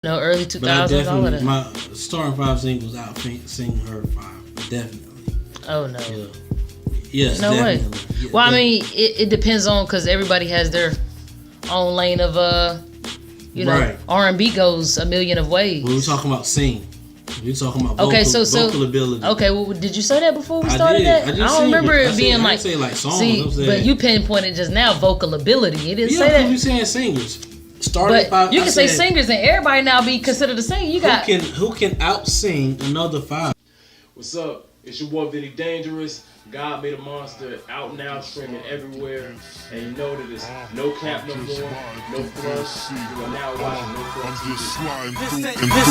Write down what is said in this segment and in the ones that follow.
No, early 2000s, all of that. My starting 5 singles out singing her 5, definitely. Oh no. Yeah. Yes, no definitely. way. Yeah, well, definitely. I mean, it depends on because everybody has their own lane of right. R&B goes a million of ways. When we're talking about sing, we're talking about vocal, okay, so vocal ability. Okay, well, did you say that before we started that? I don't remember it being I like. didn't say like songs. See, but you pinpointed just now vocal ability. You didn't say that. Yeah, you saying singers. But you can say singers, and everybody now be considered a singer. You got who can out sing another 5? What's up? It's your boy Vinny Dangerous. God made a monster out now, streaming everywhere, and you know that it's no cap no more, no flush. You are now watching No Flush TV. This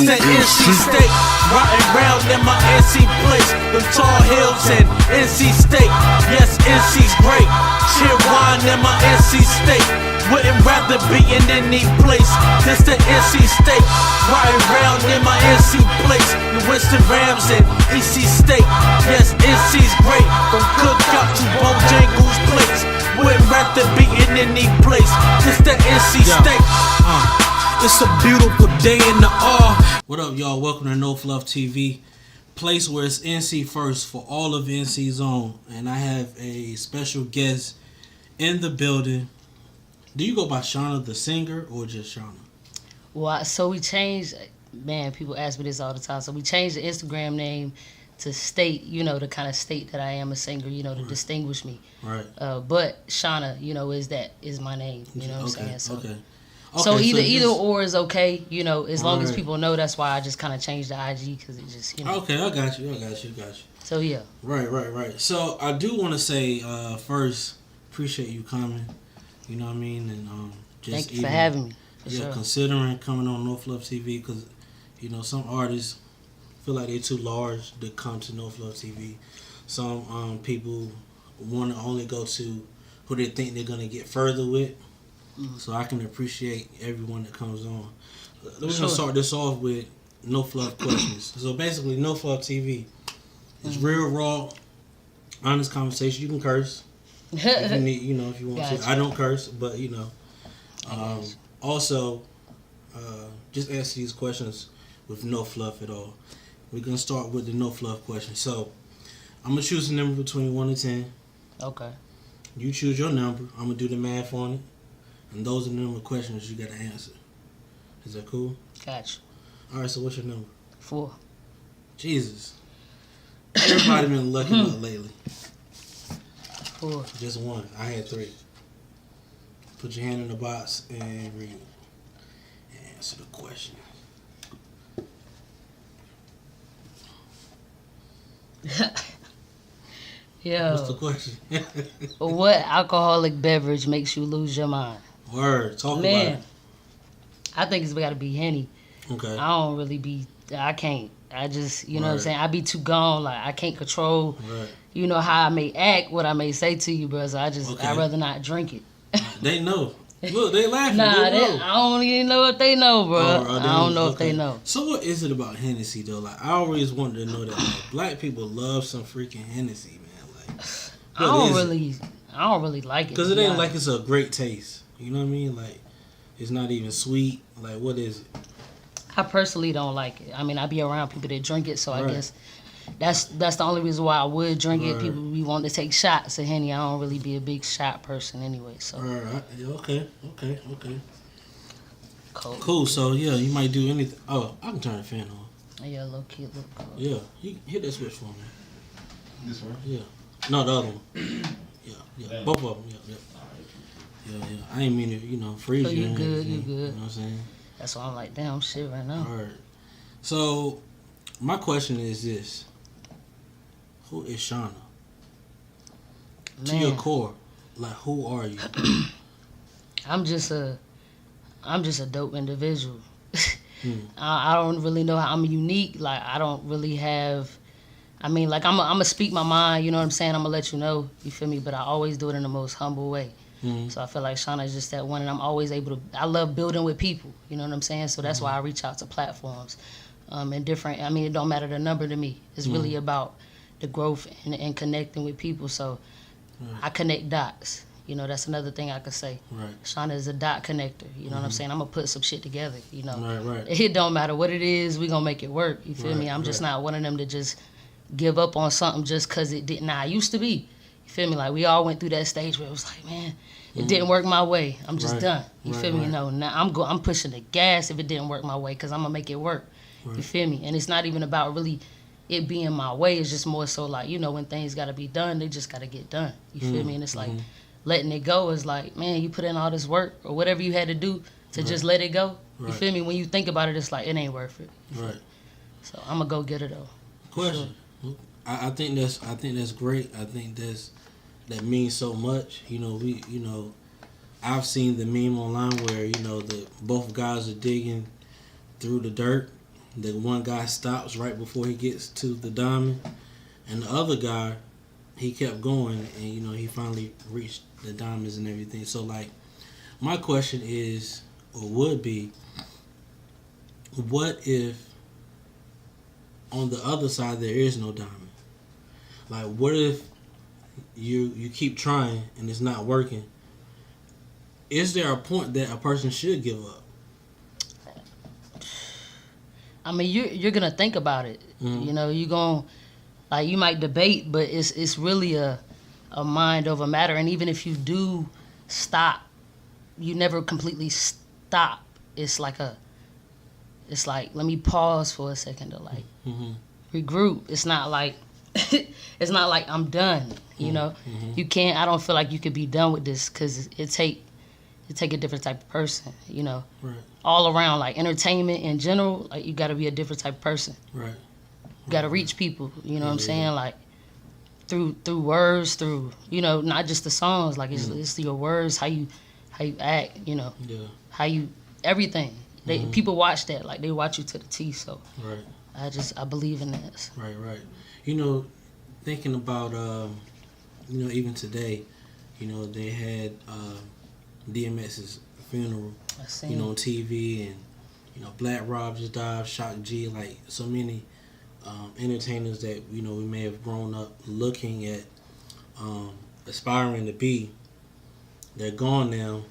that NC State, riding round in my NC place, the tall hills and NC State. Yes, NC's great. Cheer wine in my NC State. Wouldn't rather be in any place. This the NC State, riding round in my NC place, the Winston Rams and NC State. Yes, NC's great. From Cookout to Bojangles Place, wouldn't rather be in any place. This the NC State. It's a beautiful day in the R. What up, y'all? Welcome to No Fluff TV, place where it's NC first for all of NC Zone, and I have a special guest in the building. Do you go by Shonna the singer or just Shonna? Well, so we changed. Man, people ask me this all the time. So we changed the Instagram name to state, to kind of state that I am a singer, to distinguish me. Right. But Shonna, is my name. You know what I'm saying? So, okay. So either or is okay. As long as people know. That's why I just kind of changed the IG because it just, Okay, I got you. So yeah. Right. So I do want to say first, appreciate you coming. You know what I mean? And just thank you for having me. Sure. Considering coming on No Fluff TV because, some artists feel like they're too large to come to No Fluff TV. Some people want to only go to who they think they're going to get further with. Mm-hmm. So I can appreciate everyone that comes on. We're going to start this off with No Fluff questions. So basically, No Fluff TV is real, raw, honest conversation. You can curse. If you need, if you want gotcha. to. I don't curse, but also, just answer these questions with no fluff at all. We're gonna start with the no fluff question. So, I'm gonna choose a number between 1 and 10. Okay. You choose your number. I'm gonna do the math on it, and those are the number of questions you gotta answer. Is that cool? Gotcha. All right. So, what's your number? 4. Jesus. Everybody been lucky about lately. 4. Just 1. I had 3. Put your hand in the box and read. And answer the question. Yo. What's the question? What alcoholic beverage makes you lose your mind? Word. Talk about it. I think it's got to be Henny. Okay. I don't really be. I can't. I just, you know what I'm saying? I be too gone. Like, I can't control, how I may act, what I may say to you, bro. So I'd rather not drink it. They know. Look, they laughing. Nah, they know. I don't even know if they know, bro. I don't know if they know. So what is it about Hennessy, though? Like, I always wanted to know that black people love some freaking Hennessy, man. Like, I don't really like it. Because it ain't like it's a great taste. You know what I mean? Like, it's not even sweet. Like, what is it? I personally don't like it. I mean, I be around people that drink it, so I guess that's the only reason why I would drink it. People be wanting to take shots of Henny. I don't really be a big shot person anyway. So. Okay. Cool. So yeah, you might do anything. Oh, I can turn the fan on. Yeah, low key, look cool. Yeah, you hit that switch for me. This one? Yeah. No, the other one. Yeah. Both of them. Yeah. I ain't mean to, freeze so you. You good. You know what I'm saying? That's why I'm like, damn, shit right now. All right. So, my question is this. Who is Shonna? To your core, like, who are you? I'm just a dope individual. I don't really know how I'm unique. Like, I don't really have... I mean, like, I'm going to speak my mind, you know what I'm saying? I'm going to let you know, you feel me? But I always do it in the most humble way. Mm-hmm. So I feel like Shonna is just that one, and I'm always able to... I love building with people, you know what I'm saying? So that's why I reach out to platforms and different... I mean, it don't matter the number to me. It's really about the growth and connecting with people. So I connect dots, You know, that's another thing I could say. Right. Shonna is a dot connector. You know what I'm saying? I'm going to put some shit together, you know. Right. It don't matter what it is, we going to make it work. You feel me? I'm just not one of them to just give up on something just because it didn't. Nah, I used to be. You feel me? Like, we all went through that stage where it was like, man, it didn't work my way. I'm just done. You feel me? You know, now I'm pushing the gas if it didn't work my way because I'm going to make it work. You feel me? And it's not even about really it being my way. It's just more so like, you know, when things got to be done, they just got to get done. You feel me? And it's like letting it go is like, man, you put in all this work or whatever you had to do to just let it go. You feel me? When you think about it, it's like, it ain't worth it. Right. So I'm going to go get it, though. Question. Sure. I think that's great. I think that means so much. You know, I've seen the meme online where, you know, both guys are digging through the dirt. The one guy stops right before he gets to the diamond, and the other guy, he kept going, and, you know, he finally reached the diamonds and everything. So, like, my question is, or would be, what if on the other side there is no diamond? Like, what if you keep trying and it's not working? Is there a point that a person should give up? I mean, you're gonna think about it. You know, you gon' like, you might debate, but it's really a mind over matter. And even if you do stop, you never completely stop. It's like let me pause for a second to like regroup. It's not like I'm done. You know, you can't. I don't feel like you could be done with this because it take a different type of person. You know. Right. All around, like entertainment in general, like you gotta be a different type of person. Right. You gotta reach people, you know what I'm saying? Like through words, through, you know, not just the songs, like it's your words, how you act, you know. Yeah. How you everything. People watch that, like they watch you to the T, so I believe in that. Right. You know, thinking about you know, even today, you know, they had DMX's funeral, you know, on TV, and, you know, Black Rob just died, Shock G, like so many entertainers that, you know, we may have grown up looking at, aspiring to be, they're gone now.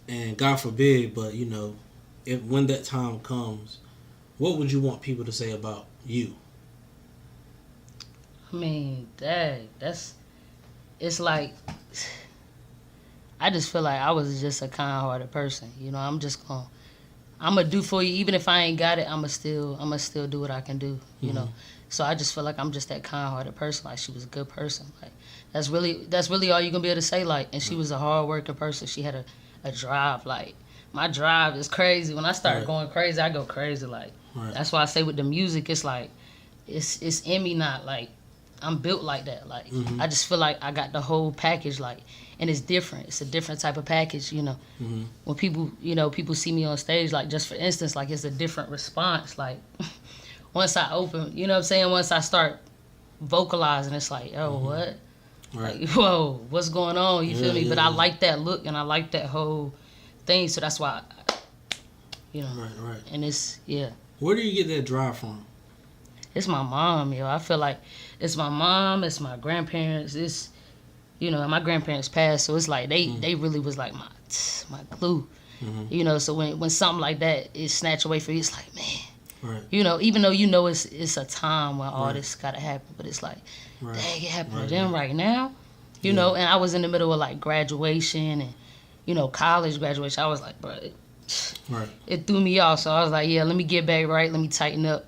And God forbid, but, you know, when that time comes, what would you want people to say about you? I mean, it's like, I just feel like I was just a kind-hearted person. You know, I'm gonna do for you, even if I ain't got it. I'ma still do what I can do. You know, so I just feel like I'm just that kind-hearted person. Like, she was a good person. Like, that's really all you gonna be able to say. Like, and she was a hard-working person. She had a drive. Like, my drive is crazy. When I start going crazy, I go crazy. Like, that's why I say with the music, it's like, it's in me. Not like I'm built like that. Like, I just feel like I got the whole package. Like. And it's different. It's a different type of package, you know. When people see me on stage, like, just for instance, like, it's a different response. Like, once I open, you know what I'm saying? Once I start vocalizing, it's like, oh, what? Right. Like, whoa, what's going on? You feel me? But I like that look and I like that whole thing. So that's why, you know. Right. And it's, Where do you get that drive from? It's my mom, yo. I feel like it's my mom, it's my grandparents, it's, you know, my grandparents passed, so it's like they really was like my glue. You know, so when something like that is snatched away from you, it's like, man. You know, even though you know it's a time when all this gotta happen, but it's like, dang, it happened to them right now. You know, and I was in the middle of like graduation and, you know, college graduation. I was like, bro, it threw me off. So I was like, yeah, let me get back right, let me tighten up.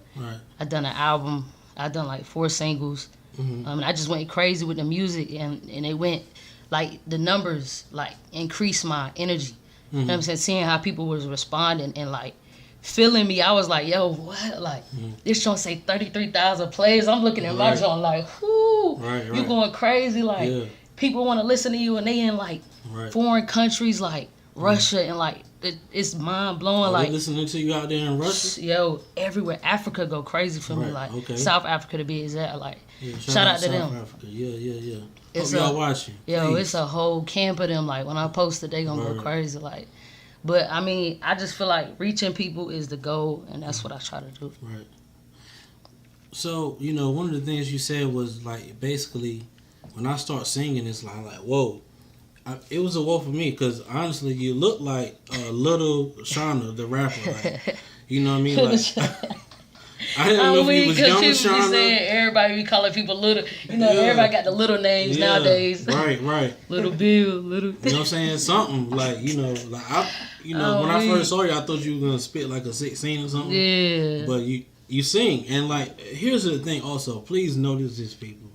I done an album, I done like 4 singles. And I just went crazy with the music, and it went, like, the numbers, like, increased my energy. You know what I'm saying? Seeing how people was responding and, like, feeling me, I was like, yo, what? Like, this joint say 33,000 plays. I'm looking at my joint like, whoo, you going crazy. Like, people want to listen to you, and they in, like, foreign countries, like, Russia, and, like, it's mind-blowing. Like, they listening to you out there in Russia? Yo, everywhere. Africa go crazy for me. Like, South Africa to be exact. Like, shout out to South them. Africa. Yeah. Hope y'all watching. Yo, it's a whole camp of them. Like, when I post it, they gonna go crazy. Like, but I mean, I just feel like reaching people is the goal, and that's what I try to do. Right. So, you know, one of the things you said was, like, basically, when I start singing, it's like whoa. It was a whoa for me because honestly, you look like little Shonna, the rapper. Like, you know what I mean? Like, I didn't know if he was young Shonna. Saying, everybody be calling people little. You know, everybody got the little names nowadays. Right. Little Bill, little. You know what I'm saying? Something like like when I first saw you, I thought you were gonna spit like a 16 or something. Yeah. But you sing, and like here's the thing. Also, please notice this, people.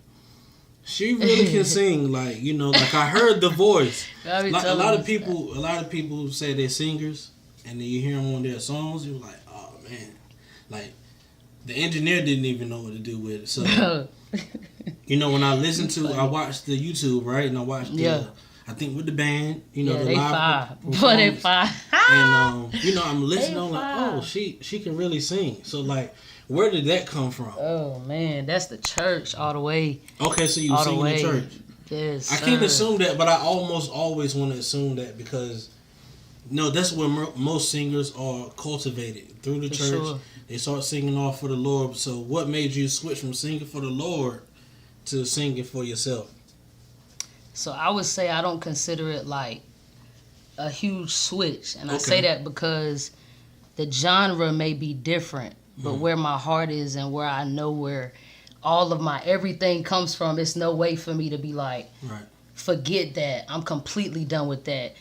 She really can sing. Like like I heard the voice. Like, a lot of people say they're singers, and then you hear them on their songs. You're like, oh man, like. The engineer didn't even know what to do with it. So, when I listened to, I watched the YouTube, right? And I watched I think with the band, the live performance. But they fine. And, I'm listening, I'm like, oh, she can really sing. So, like, where did that come from? Oh, man, that's the church all the way. Okay, so you sing in the church. Yes, I can't assume that, but I almost always want to assume that because, that's where most singers are cultivated, through the church. Sure. They start singing off for the Lord. So what made you switch from singing for the Lord to singing for yourself? So I would say I don't consider it like a huge switch. And I say that because the genre may be different, but where my heart is and where I know where all of my everything comes from, it's no way for me to be like, forget that. I'm completely done with that.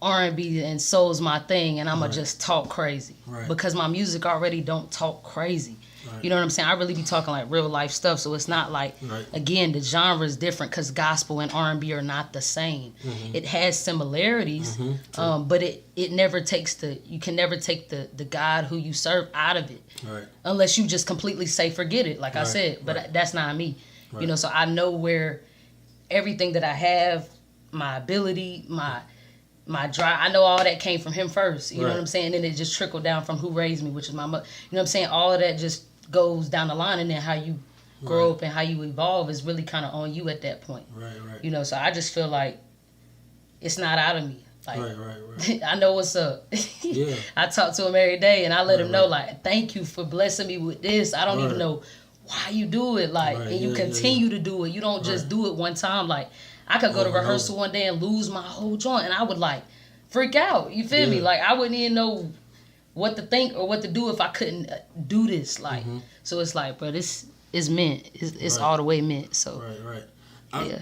R&B and soul's my thing, and I'ma just talk crazy because my music already don't talk crazy. You know what I'm saying? I really be talking like real life stuff, so it's not like again the genre is different because gospel and R&B are not the same. It has similarities, but it never takes you can never take the God who you serve out of it, unless you just completely say forget it, like I said. But that's not me, So I know where everything that I have, my ability, my drive, I know all that came from him first. You know what I'm saying? And it just trickled down from who raised me, which is my mother. You know what I'm saying? All of that just goes down the line, and then how you grow up and how you evolve is really kind of on you at that point. Right. So I just feel like it's not out of me. Like, I know what's up. I talk to him every day, and I let him know, like, thank you for blessing me with this. I don't even know why you do it, like, and you continue to do it. You don't just do it one time, like. I could go to rehearsal one day and lose my whole joint, and I would like freak out. You feel me? Like I wouldn't even know what to think or what to do if I couldn't do this. Like, so it's like, bro, this is meant. It's all the way meant. So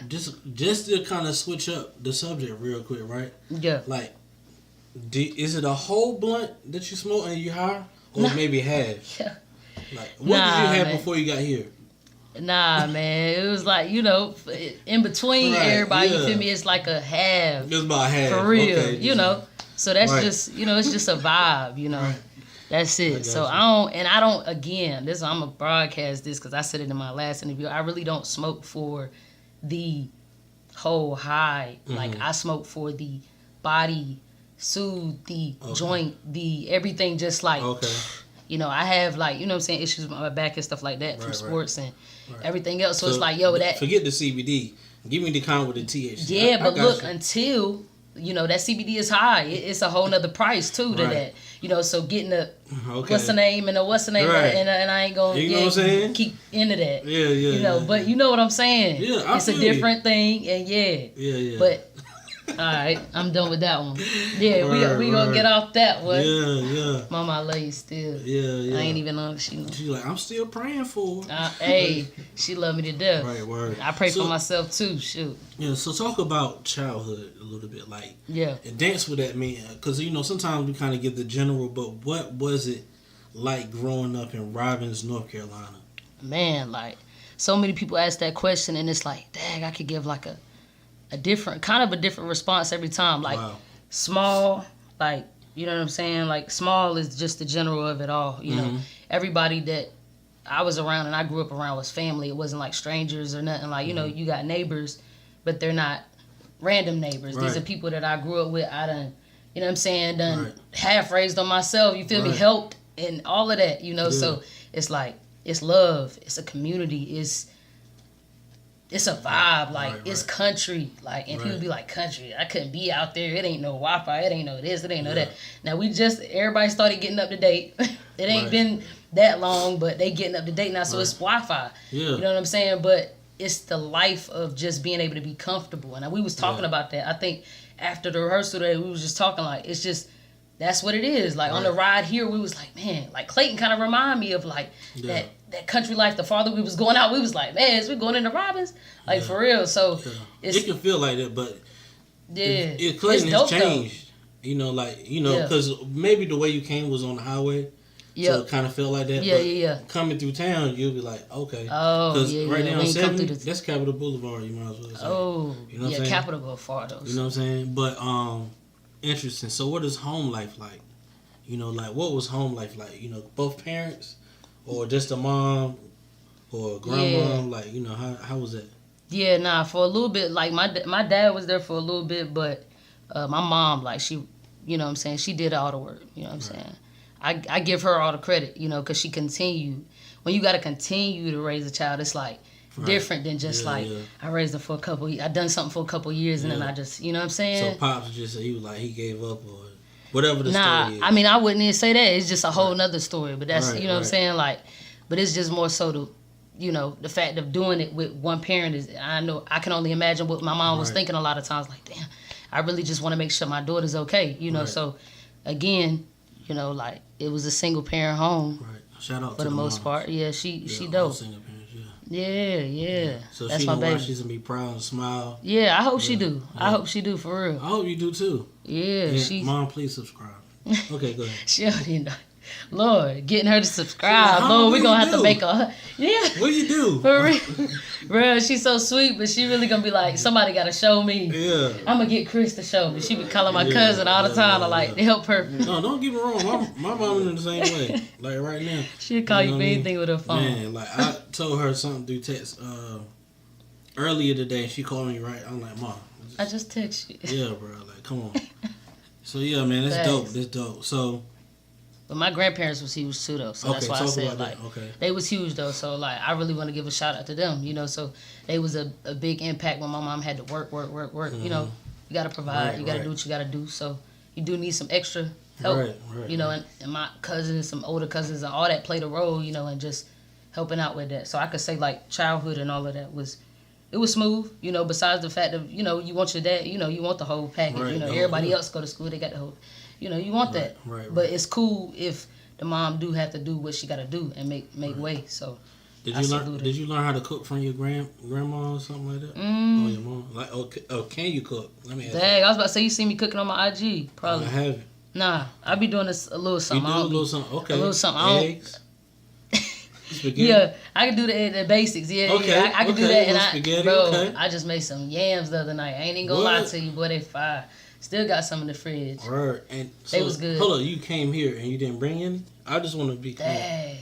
Just to kind of switch up the subject real quick, right? Yeah. Like, is it a whole blunt that you smoke and you high, or maybe half? Yeah. Like, what did you have before you got here? Nah, man. It was like, in between everybody, you feel me? It's like a half. It's about half. For real, So that's just, it's just a vibe, That's it. So I don't, again, I'm going to broadcast this because I said it in my last interview. I really don't smoke for the whole high. Like, I smoke for the body, soothe, the joint, the everything just like... I have like, what I'm saying, issues with my back and stuff like that from sports and everything else. So it's like, that... Forget the CBD. Give me the kind with the THC. Yeah, but look, until, that CBD is high. It's a whole nother price, too, to that. So getting the... What's the name and and I ain't going to keep into that. Yeah. But you know what I'm saying. Yeah, it's a different thing, and Yeah. But... All right, I'm done with that one. Yeah, we gonna get off that one. Yeah. Mama, I love you still. Yeah. I ain't even know if she knows. She's like, I'm still praying for her. Hey, she love me to death. Right, word. I pray for myself too. Shoot. Yeah. So talk about childhood a little bit, like and dance with that man, because sometimes we kind of get the general, but what was it like growing up in Robbins, North Carolina? Man, like so many people ask that question, and it's like, dang, I could give like a different response every time. Like small, like, you know what I'm saying? Like small is just the general of it all. You know, everybody that I was around and I grew up around was family. It wasn't like strangers or nothing. Like, you got neighbors, but they're not random neighbors. These are people that I grew up with. I done, you know what I'm saying, half raised on myself. You feel me? Helped and all of that, So it's like, it's love. It's a community. It's a vibe, like, it's country, like, and people be like, country, I couldn't be out there, it ain't no Wi-Fi, it ain't no this, it ain't no that. Now, everybody started getting up to date. It ain't been that long, but they getting up to date now, so it's Wi-Fi. Yeah. You know what I'm saying? But it's the life of just being able to be comfortable. And we was talking about that. I think after the rehearsal today, we was just talking like, it's just, that's what it is. Like on the ride here, we was like, man, like Clayton kind of remind me of like that country life. The farther we was going out, we was like, man, is we going into Robbins? Like for real. So it can feel like that, but it's Clayton has changed. Though. You know, like, you know, because maybe the way you came was on the highway. Yeah. So it kind of felt like that. But coming through town, you'll be like, okay. Oh, because right now, 70, that's Capitol Boulevard, you might as well say. Oh, you know what I'm saying? Capitol Boulevard. You know what I'm saying? But, interesting. So what is home life like? You know, like, what was home life like? You know, both parents? Or just a mom? Or a grandma? Like, you know, how was that? Yeah, nah, for a little bit, like, my dad was there for a little bit, but my mom, like, she, you know what I'm saying, she did all the work, you know what I'm saying? I give her all the credit, you know, because she continued. When you got to continue to raise a child, it's like different than just I raised her for a couple. I done something for a couple years and then I just, you know what I'm saying. So Pops just he was like he gave up or whatever the story is. I mean I wouldn't even say that. It's just a whole nother story. But that's you know what I'm saying. Like, but it's just more so the fact of doing it with one parent is. I know I can only imagine what my mom was thinking a lot of times. Like, damn, I really just want to make sure my daughter's okay. You know, so again. You know, like, it was a single parent home. Right. Shout out for to the most part. Yeah, she dope. Single parents, yeah. So that's she my know baby. why she's gonna be proud and smile. Yeah, I hope she do. Yeah. I hope she do for real. I hope you do too. Yeah, Mom, please subscribe. Okay, go ahead. She already know. Lord, getting her to subscribe. Lord, we're gonna have to make her. Yeah. What do you do? For real. Bro, she's so sweet, but she really gonna be like, somebody gotta show me. Yeah. I'm gonna get Chris to show me. She be calling my cousin all the time to like help her. No, don't get me wrong. My mom in the same way. Like right now. She'll call you for anything with her phone. Man, like I told her something through text earlier today. She called me right. I'm like, Mom. I just text you. Yeah, bro. Like, come on. So yeah, man, that's dope. That's dope. So. But my grandparents was huge too, though. So that's why I said, like, they was huge, though. So, like, I really want to give a shout out to them, you know. So, they was a big impact when my mom had to work. Mm-hmm. You know, you got to provide. You got to do what you got to do. So, you do need some extra help, you know. And my cousins, some older cousins, and all that played a role, you know, and just helping out with that. So, I could say, like, childhood and all of that was smooth, you know, besides the fact of, you know, you want your dad, you know, you want the whole package. You know, everybody else go to school, they got the whole... You know, you want that. But it's cool if the mom do have to do what she got to do and make way. So, Did you learn how to cook from your grandma or something like that? Or your mom? Like, can you cook? Let me ask. Dang, I was about to say you see me cooking on my IG. Probably. I haven't. Nah, I be doing this a little something. You do a little something. Okay. A little something. Eggs. Spaghetti. Yeah, I can do the basics. Yeah, okay. Yeah, I can do that. And spaghetti, I just made some yams the other night. I ain't even gonna lie to you, boy. They fire. Still got some in the fridge. Word. And so, they was good. Hold on, you came here and you didn't bring any? I just want to be clear. Dang.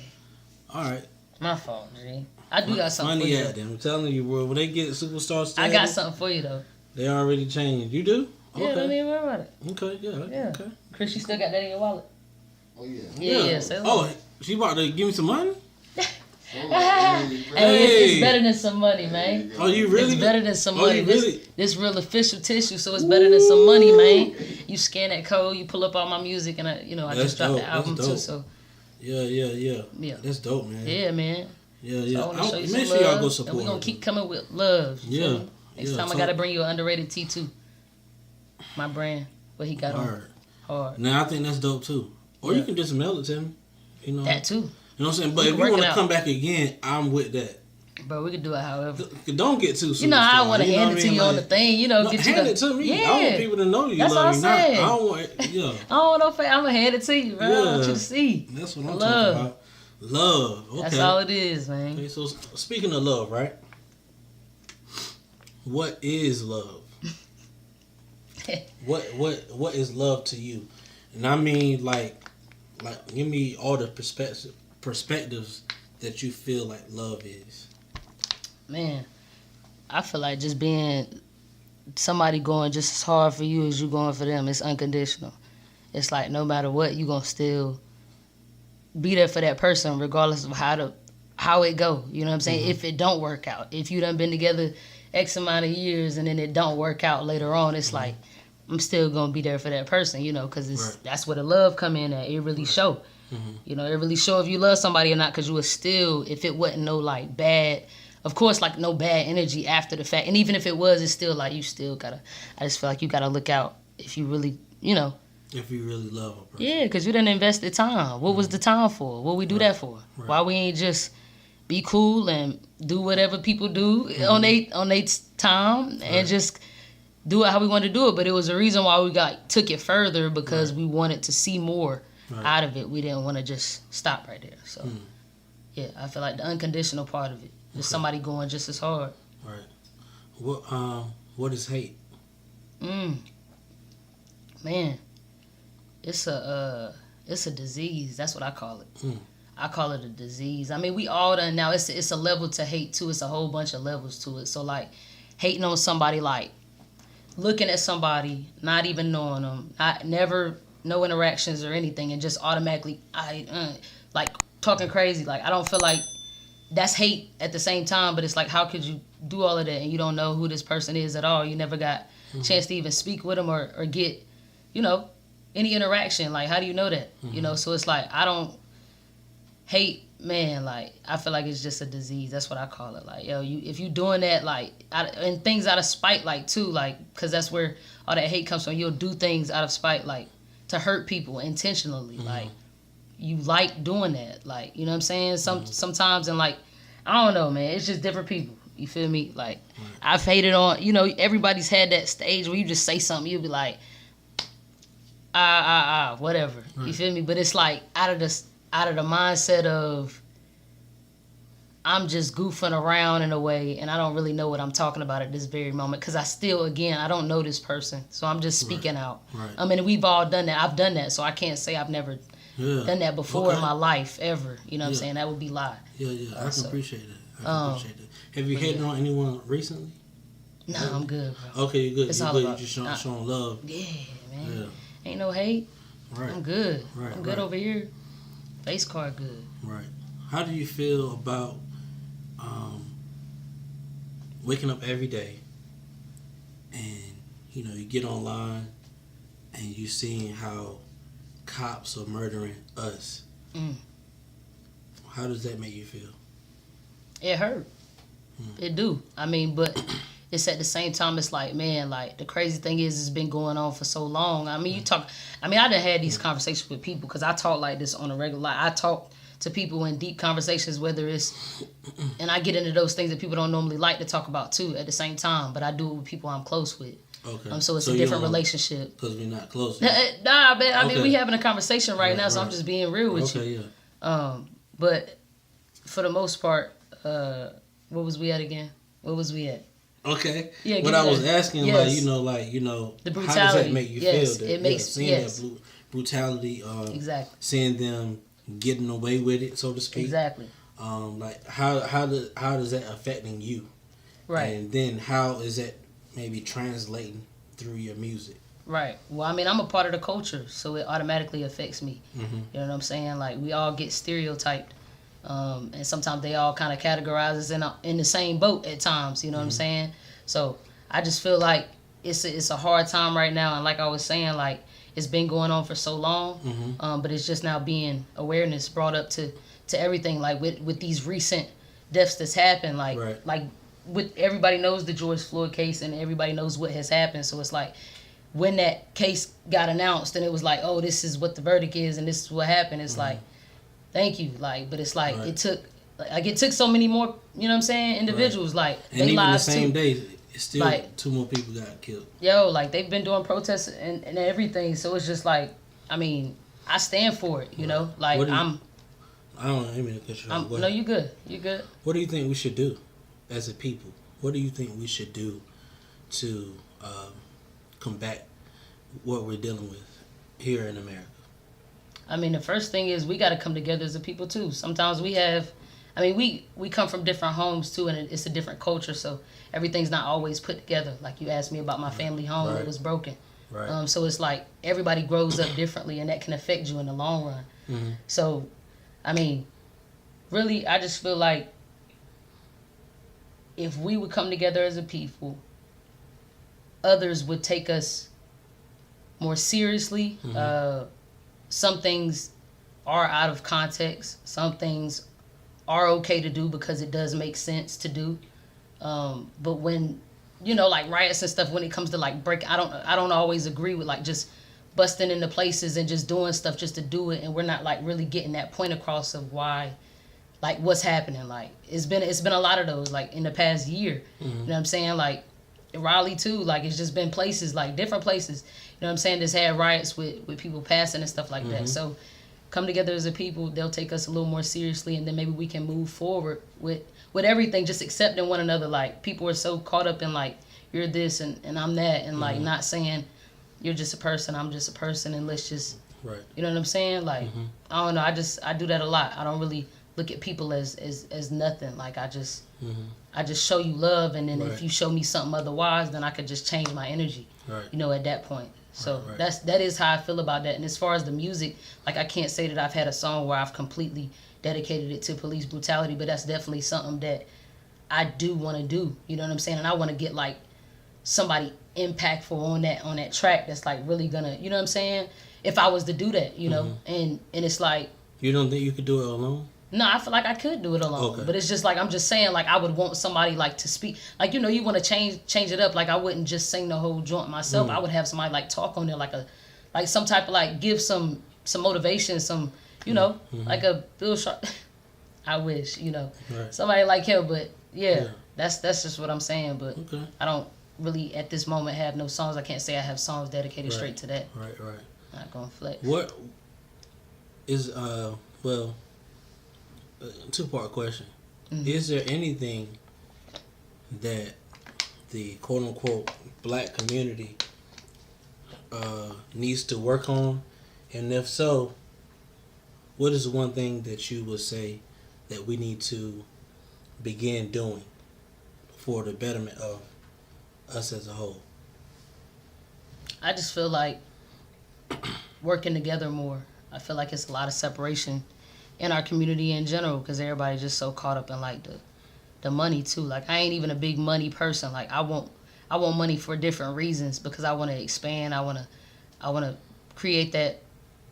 All right. My fault, G. I do got something for you. Money at them. I'm telling you, bro. When they get superstar status, I got something for you, though. They already changed. You do? Yeah, don't even worry about it. Okay, yeah. Okay. Chris, you still got that in your wallet? Oh, yeah. Yeah. Oh, she about to give me some money? Hey, it's better than some money, man. Oh, you really? It's better than some money. You really? This real official tissue, so it's better than some money, man. You scan that code, you pull up all my music, and I just dropped the album too. So yeah. That's dope, man. Yeah, man. Yeah. So I want to show you some make love, sure y'all go support. And we're gonna keep coming with love. Yeah. Next time I gotta bring you an underrated T2. My brand, what he got on. Hard. Now I think that's dope too. Or you can just mail it to me. You know that too. You know what I'm saying? But if you want to come back again, I'm with that. Bro, we can do it however. Don't get too superstar. You know, I want to hand it to you on the thing. You know, hand it to me. Yeah. I want people to know you That's love me. I don't want, I don't want no fake. I'm going to hand it to you, bro. I want you to see. That's what I'm talking about. Love. Okay. That's all it is, man. Okay, so speaking of love, right? What is love? What is love to you? And I mean, like give me all the perspectives that you feel like love is. Man, I feel like just being somebody going just as hard for you as you going for them. It's unconditional. It's like no matter what, you gonna still be there for that person regardless of how it go. You know what I'm saying? Mm-hmm. If it don't work out, if you done been together X amount of years and then it don't work out later on, it's like I'm still gonna be there for that person, you know, because that's where the love come in at. It really show. Mm-hmm. You know, it really show if you love somebody or not, because you would still, if it wasn't no like bad of course, like no bad energy after the fact. And even if it was, it's still like you still gotta. I just feel like you gotta look out if you really, If you really love a person. Yeah, because you didn't invest the time. What was the time for? What we do that for? Right. Why we ain't just be cool and do whatever people do on they time and just do it how we want to do it? But it was a reason why we took it further because we wanted to see more out of it. We didn't want to just stop right there. So yeah, I feel like the unconditional part of it is somebody going just as hard. Right. What is hate? Man, it's a disease. That's what I call it. I call it a disease. I mean, we all done now. It's a level to hate too. It's a whole bunch of levels to it. So like, hating on somebody, like looking at somebody, not even knowing them, never no interactions or anything, and just automatically like talking crazy. Like I don't feel like that's hate at the same time. But it's like, how could you do all of that and you don't know who this person is at all? You never got a chance to even speak with them or get, any interaction. Like, how do you know that? So it's like, I don't hate, man. Like, I feel like it's just a disease. That's what I call it. Like, if you doing that, like, and things out of spite, like, too, like, because that's where all that hate comes from. You'll do things out of spite, like, to hurt people intentionally. Like, you like doing that. Like, you know what I'm saying? Sometimes, and, like, I don't know, man. It's just different people. You feel me? Like, I've hated on, everybody's had that stage where you just say something, you'll be like, whatever. You feel me? But it's like out of the mindset of I'm just goofing around in a way, and I don't really know what I'm talking about at this very moment because I don't know this person, so I'm just speaking out. Right. I mean, we've all done that. I've done that, so I can't say I've never done that before in my life ever. You know what I'm saying? That would be lie. Yeah. I can appreciate that. Appreciate that. Have you hated on anyone recently? No, I'm good, bro. Okay, you're good. It's You're all good. about- You're just showing love. Yeah, man. Yeah. Ain't no hate. Right. I'm good. Right, I'm good right. over here. Face card good. Right. How do you feel about waking up every day and you get online and you seeing how cops are murdering us? How does that make you feel? It hurt. It do. I mean, but it's at the same time, it's like, man, like the crazy thing is it's been going on for so long. I mean, I done had these conversations with people because I talk like this on a regular, like I talk to people in deep conversations, whether it's, and I get into those things that people don't normally like to talk about too at the same time, but I do it with people I'm close with. Okay. So it's a different relationship. Because we're not close. Nah, man, I mean, we having a conversation right now, so I'm just being real with you. Okay, yeah. But for the most part, what was we at again? What was we at? Okay. Yeah, what I was asking, yes. the The how does that brutality. make you Yes, feel? it makes seeing that brutality. Exactly. Seeing them getting away with it, so to speak. Exactly. Like how does that affecting you? Right. And then how is that maybe translating through your music? Right. Well, I mean, I'm a part of the culture, so it automatically affects me. You know what I'm saying? Like, we all get stereotyped. And sometimes they all kind of categorize us in the same boat at times, you know what I'm saying? So I just feel like it's a hard time right now. And like I was saying, like, it's been going on for so long, but it's just now being awareness brought up to everything, like with these recent deaths that's happened, like with everybody knows the George Floyd case and everybody knows what has happened. So it's like when that case got announced and it was like, oh, this is what the verdict is and this is what happened. It's like, thank you, like, but it's like it took so many more, you know what I'm saying, individuals, like, and they even lives the same too. day, it's still Like, 2 more people got killed. Yo, like, they've been doing protests and everything, so it's just like, I mean, I stand for it, you know, like, I don't mean to cut you off. no, you good. What do you think we should do as a people? What do you think we should do to combat what we're dealing with here in America? I mean, the first thing is we got to come together as a people too. Sometimes we come from different homes too, and it's a different culture, so everything's not always put together. Like you asked me about my family home, it was broken. Right. So it's like everybody grows up differently, and that can affect you in the long run. So, I mean, really, I just feel like if we would come together as a people, others would take us more seriously. Some things are out of context. Some things are okay to do because it does make sense to do. But when, like riots and stuff, when it comes to like I don't always agree with like just busting into places and just doing stuff just to do it, and we're not like really getting that point across of why, like what's happening. Like it's been a lot of those like in the past year. You know what I'm saying? Like Raleigh too. Like it's just been places, like different places. You know what I'm saying? Just had riots with people passing and stuff like that. So come together as a people, they'll take us a little more seriously, and then maybe we can move forward with everything, just accepting one another. Like people are so caught up in like you're this and I'm that, and like not saying you're just a person, I'm just a person, and let's just you know what I'm saying? Like I don't know, I do that a lot. I don't really look at people as nothing. Like I just show you love, and then if you show me something otherwise, then I could just change my energy. At that point. So that is how I feel about that. And as far as the music, like I can't say that I've had a song where I've completely dedicated it to police brutality, but that's definitely something that I do want to do. You know what I'm saying? And I want to get like somebody impactful on that track that's like really gonna, you know what I'm saying? If I was to do that, and it's like, you don't think you could do it alone? No, I feel like I could do it alone, but it's just like I'm just saying, like I would want somebody like to speak, like you want to change it up. Like I wouldn't just sing the whole joint myself. I would have somebody like talk on there, like some type of like give some motivation, some like a Bill Sharp. I wish somebody like him, but that's just what I'm saying. But I don't really at this moment have no songs. I can't say I have songs dedicated straight to that. Right. Not gonna flex. What is two-part question. Is there anything that the quote-unquote black community needs to work on? And if so, what is the one thing that you would say that we need to begin doing for the betterment of us as a whole? I just feel like working together more. I feel like it's a lot of separation in our community in general, because everybody's just so caught up in like the money too. Like I ain't even a big money person. Like I want money for different reasons, because I want to expand. I want to create that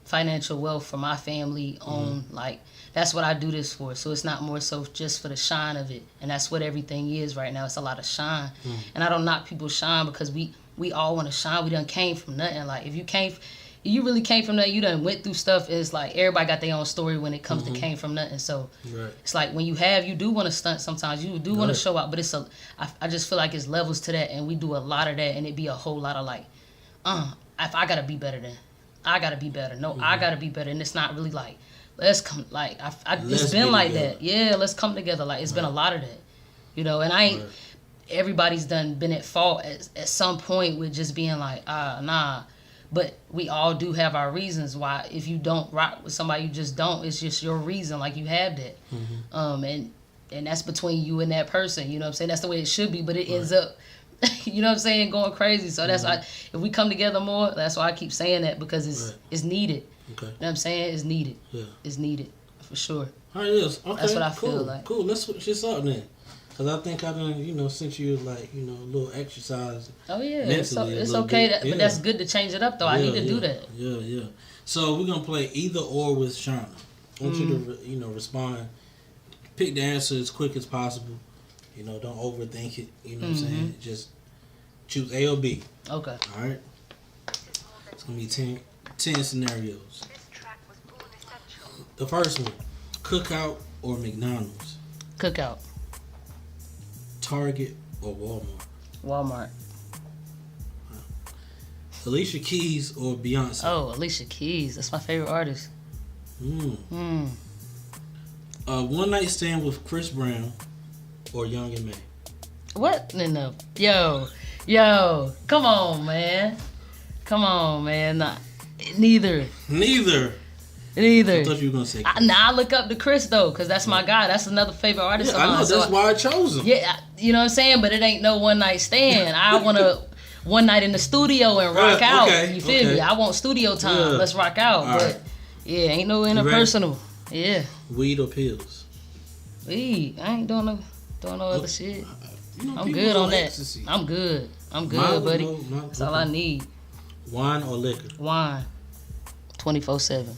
financial wealth for my family on like that's what I do this for. So it's not more so just for the shine of it, and that's what everything is right now. It's a lot of shine, and I don't knock people shine, because we all want to shine. We done came from nothing. Like if you really came from nothing, you done went through stuff. It's like everybody got their own story when it comes to came from nothing. So it's like when you do want to stunt sometimes. You do want to show out, but I just feel like it's levels to that, and we do a lot of that, and it be a whole lot of like, if I gotta be better then, I gotta be better. No, I gotta be better, and it's not really like, let's come, like, it's been like that. Yeah, let's come together. Like, it's been a lot of that, and I ain't, everybody's been at fault at some point with just being like, nah. But we all do have our reasons why. If you don't rock with somebody, you just don't. It's just your reason, like you have that. And that's between you and that person, you know what I'm saying? That's the way it should be, but it ends up, you know what I'm saying, going crazy. So that's why, if we come together more, that's why I keep saying that, because it's needed. Okay. You know what I'm saying? It's needed. Yeah. It's needed, for sure. All right, yes. Okay, that's what I feel like. Cool, let's switch this up then. Because I think I done, since you like, a little exercise. Oh, yeah. It's okay, but that's good to change it up, though. I need to do that. Yeah. So we're going to play Either Or with Shonna. I want you to, respond. Pick the answer as quick as possible. Don't overthink it. You know what I'm saying? Just choose A or B. Okay. All right? It's going to be 10 scenarios. The first one, Cookout or McDonald's? Cookout. Target or Walmart? Walmart. Alicia Keys or Beyonce? Oh, Alicia Keys. That's my favorite artist. One Night Stand with Chris Brown or Young and May? What? No. Yo. Come on, man. Nah, neither. I thought you were going to say Chris. I look up to Chris, though, because that's my guy. That's another favorite artist of mine. I know. That's why I chose him. Yeah, you know what I'm saying? But it ain't no one night stand. I want to one night in the studio and rock out. You feel me? I want studio time. Yeah. Let's rock out. All but, ain't no interpersonal. Yeah. Weed or pills? Weed. I ain't doing no other shit. I'm good on that. Ecstasy. I'm good, buddy. That's all I need. Wine or liquor? Wine. 24/7.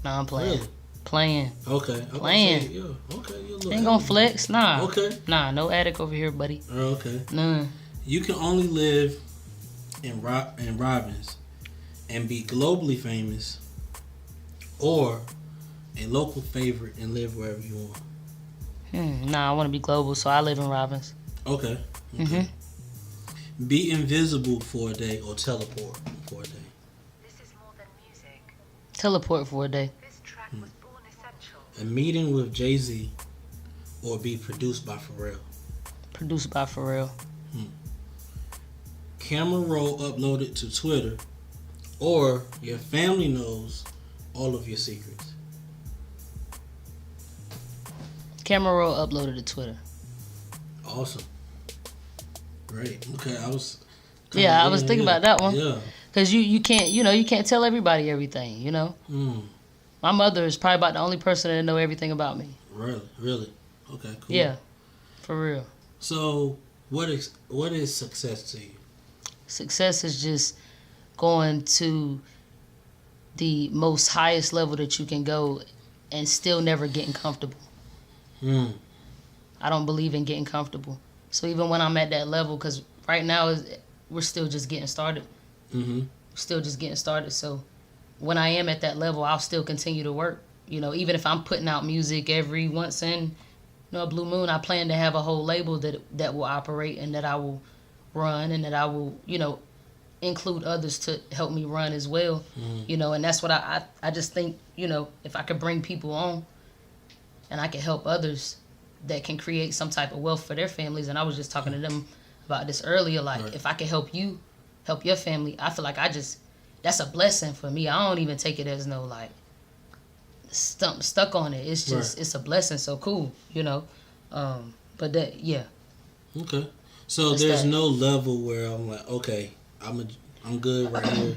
Nah, I'm playing. Really? playing. Okay. Playing. Yeah. Okay. You look. Ain't gonna flex, nah. Okay. Nah, no attic over here, buddy. Okay. None. You can only live in Robbins and be globally famous, or a local favorite and live wherever you want. Nah, I want to be global, so I live in Robbins. Okay. Be invisible for a day or teleport for a day. This is more than music. Teleport for a day. This track was born essential. A meeting with Jay-Z or be produced by Pharrell. Produced by Pharrell. Camera roll uploaded to Twitter, or your family knows all of your secrets. Camera roll uploaded to Twitter. Awesome. Great. Okay, I was thinking about that one. Yeah. Cause you can't tell everybody everything, you know. My mother is probably about the only person that know everything about me. Really. Okay, cool. Yeah, for real. So, what is success to you? Success is just going to the most highest level that you can go and still never getting comfortable. I don't believe in getting comfortable. So even when I'm at that level, because right now we're still just getting started. Still just getting started. So when I am at that level, I'll still continue to work. You know, even if I'm putting out music every once in a blue moon, I plan to have a whole label that will operate and that I will run and that I will, include others to help me run as well. And that's what I just think, if I could bring people on and I could help others that can create some type of wealth for their families. And I was just talking to them about this earlier, like if I could help you, help your family, I feel like that's a blessing for me. I don't even take it as no like stuck on it. It's just, it's a blessing. So cool, but that, yeah. Okay. So there's no level where I'm like, okay, I'm good right here.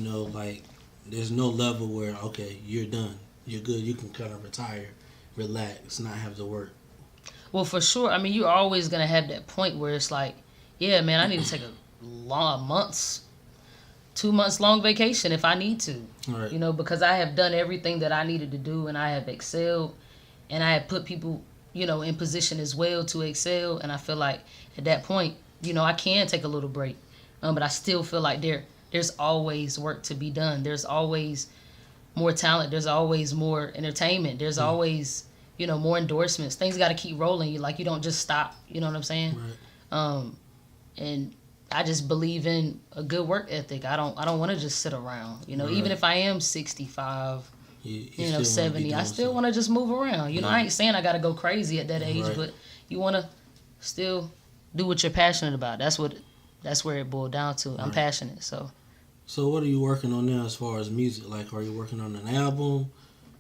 Like there's no level where, okay, you're done. You're good. You can kind of retire, relax, not have to work. Well, for sure. I mean, you're always going to have that point where it's like, yeah, man, I need to take a 2 months long vacation if I need to. Right. Because I have done everything that I needed to do and I have excelled and I have put people, in position as well to excel. And I feel like at that point, I can take a little break. But I still feel like there's always work to be done. There's always more talent. There's always more entertainment. There's always, more endorsements. Things got to keep rolling. You don't just stop. You know what I'm saying? Right. And I just believe in a good work ethic. I don't want to just sit around. Right. Even if I am 65, you 70, I still want to just move around. I ain't saying I got to go crazy at that age, but you want to still do what you're passionate about. That's where it boiled down to. I'm passionate, so. So what are you working on now as far as music? Like, are you working on an album,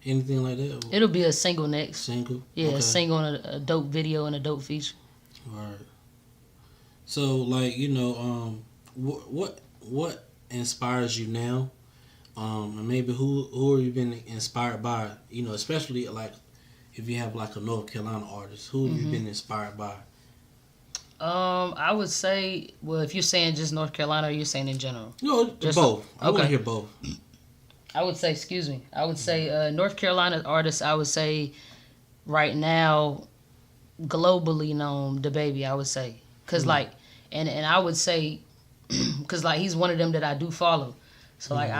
anything like that? It'll be a single next. Single? Yeah, okay. A single and a dope video and a dope feature. All right. So, like, what inspires you now? And maybe who have you been inspired by? Especially like if you have like a North Carolina artist, who have you been inspired by? I would say, well, if you're saying just North Carolina, or you're saying in general? Just both. I want to hear both. I would say North Carolina artists. I would say right now, globally known, DaBaby. I would say, cause like, and I would say, cause like he's one of them that I do follow. So like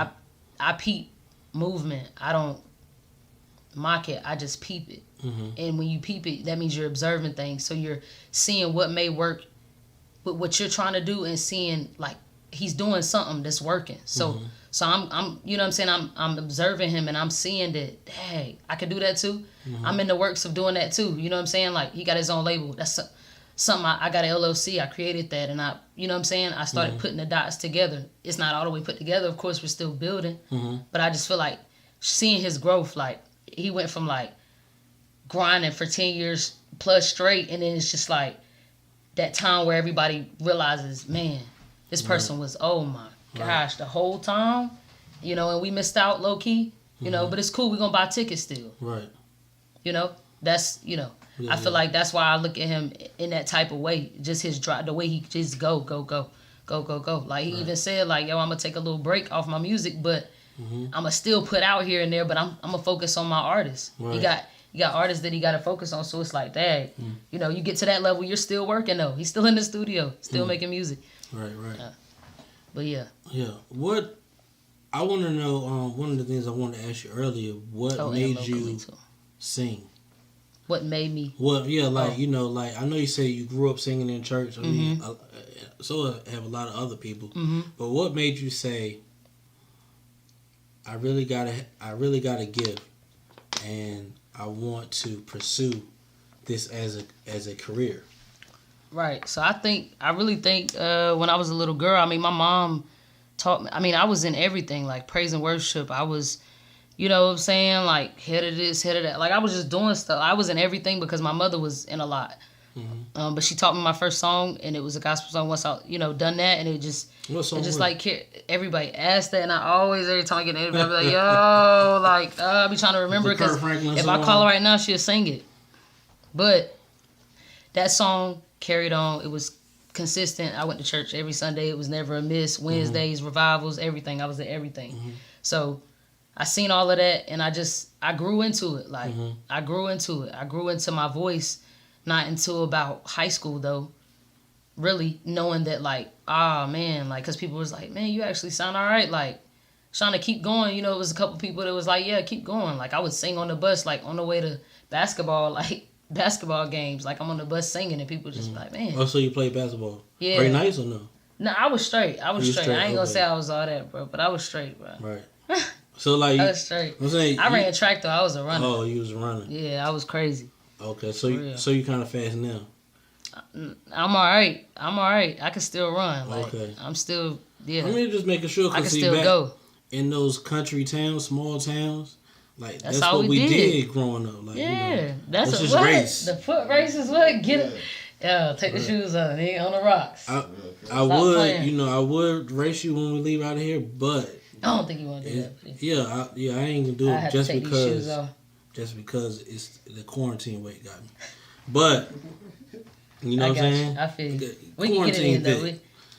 I peep movement. I don't mock it. I just peep it. And when you peep it, that means you're observing things. So you're seeing what may work with what you're trying to do and seeing like he's doing something that's working. So so I'm you know what I'm saying, I'm observing him and I'm seeing that, hey, I can do that too. I'm in the works of doing that too. You know what I'm saying? Like he got his own label. That's something I got an LLC. I created that and you know what I'm saying? I started putting the dots together. It's not all the way put together. Of course, we're still building. But I just feel like seeing his growth, like he went from like grinding for 10 years plus straight, and then it's just like that time where everybody realizes, man, this person was, oh my gosh, the whole time, and we missed out low key, but it's cool. We're going to buy tickets still. Right. That's, I feel like that's why I look at him in that type of way. Just his drive, the way he just go. Like he even said like, yo, I'm going to take a little break off my music, but I'ma still put out here and there, but I'm gonna focus on my artists. Right. He got artists that he got to focus on. So it's like, dang, you know, you get to that level, you're still working though. He's still in the studio, still making music. Right. But yeah. Yeah. What I want to know, one of the things I wanted to ask you earlier, what made you sing? What made me? Well, yeah, like, you know, like, I know you say you grew up singing in church. I mean, so have a lot of other people. But what made you say, I really got a gift, and I want to pursue this as a career? Right. So I really think when I was a little girl, I mean, my mom taught me. I mean, I was in everything, like praise and worship. I was, you know what I'm saying, like head of this, head of that. Like I was just doing stuff. I was in everything because my mother was in a lot. But she taught me my first song, and it was a gospel song. Once I, you know, done that, and it just like everybody asked that, and I always, every time I get an interview, I be like, yo, like I be trying to remember it, because if I call her right now, she'll sing it. But that song carried on. It was consistent. I went to church every Sunday. It was never a miss. Wednesdays, revivals, everything. I was at everything. So I seen all of that, and I grew into it. Like I grew into it. I grew into my voice. Not until about high school, though, really knowing that, like, man, like, because people was like, man, you actually sound all right. Like, Shonna, keep going. You know, it was a couple people that was like, yeah, keep going. Like, I would sing on the bus, like, on the way to basketball games. Like, I'm on the bus singing, and people just like, man. Oh, so you played basketball? Yeah. Very nice or no? No, I was straight. I was straight. I ain't going to say I was all that, bro, but I was straight, bro. Right. So, like, I was straight. I'm saying, I ran track, though. I was a runner. Oh, you was running. Yeah, I was crazy. Okay, so you kind of fast now. I'm all right. I can still run. Like, okay. I'm still, yeah. I mean, just making sure. I can still go. In those country towns, small towns, like that's all what we did growing up. Like, yeah, you know, that's just what? race. The foot race is what? Get it. Yeah, take the shoes off. Nigga, on the rocks. I would, playing. You know, I would race you when we leave out of here, but I don't think you want to do that. Yeah, I ain't gonna do it just take because. These shoes off. Just because it's the quarantine weight got me. But, you know what I'm saying? I feel you. We can get it in, though.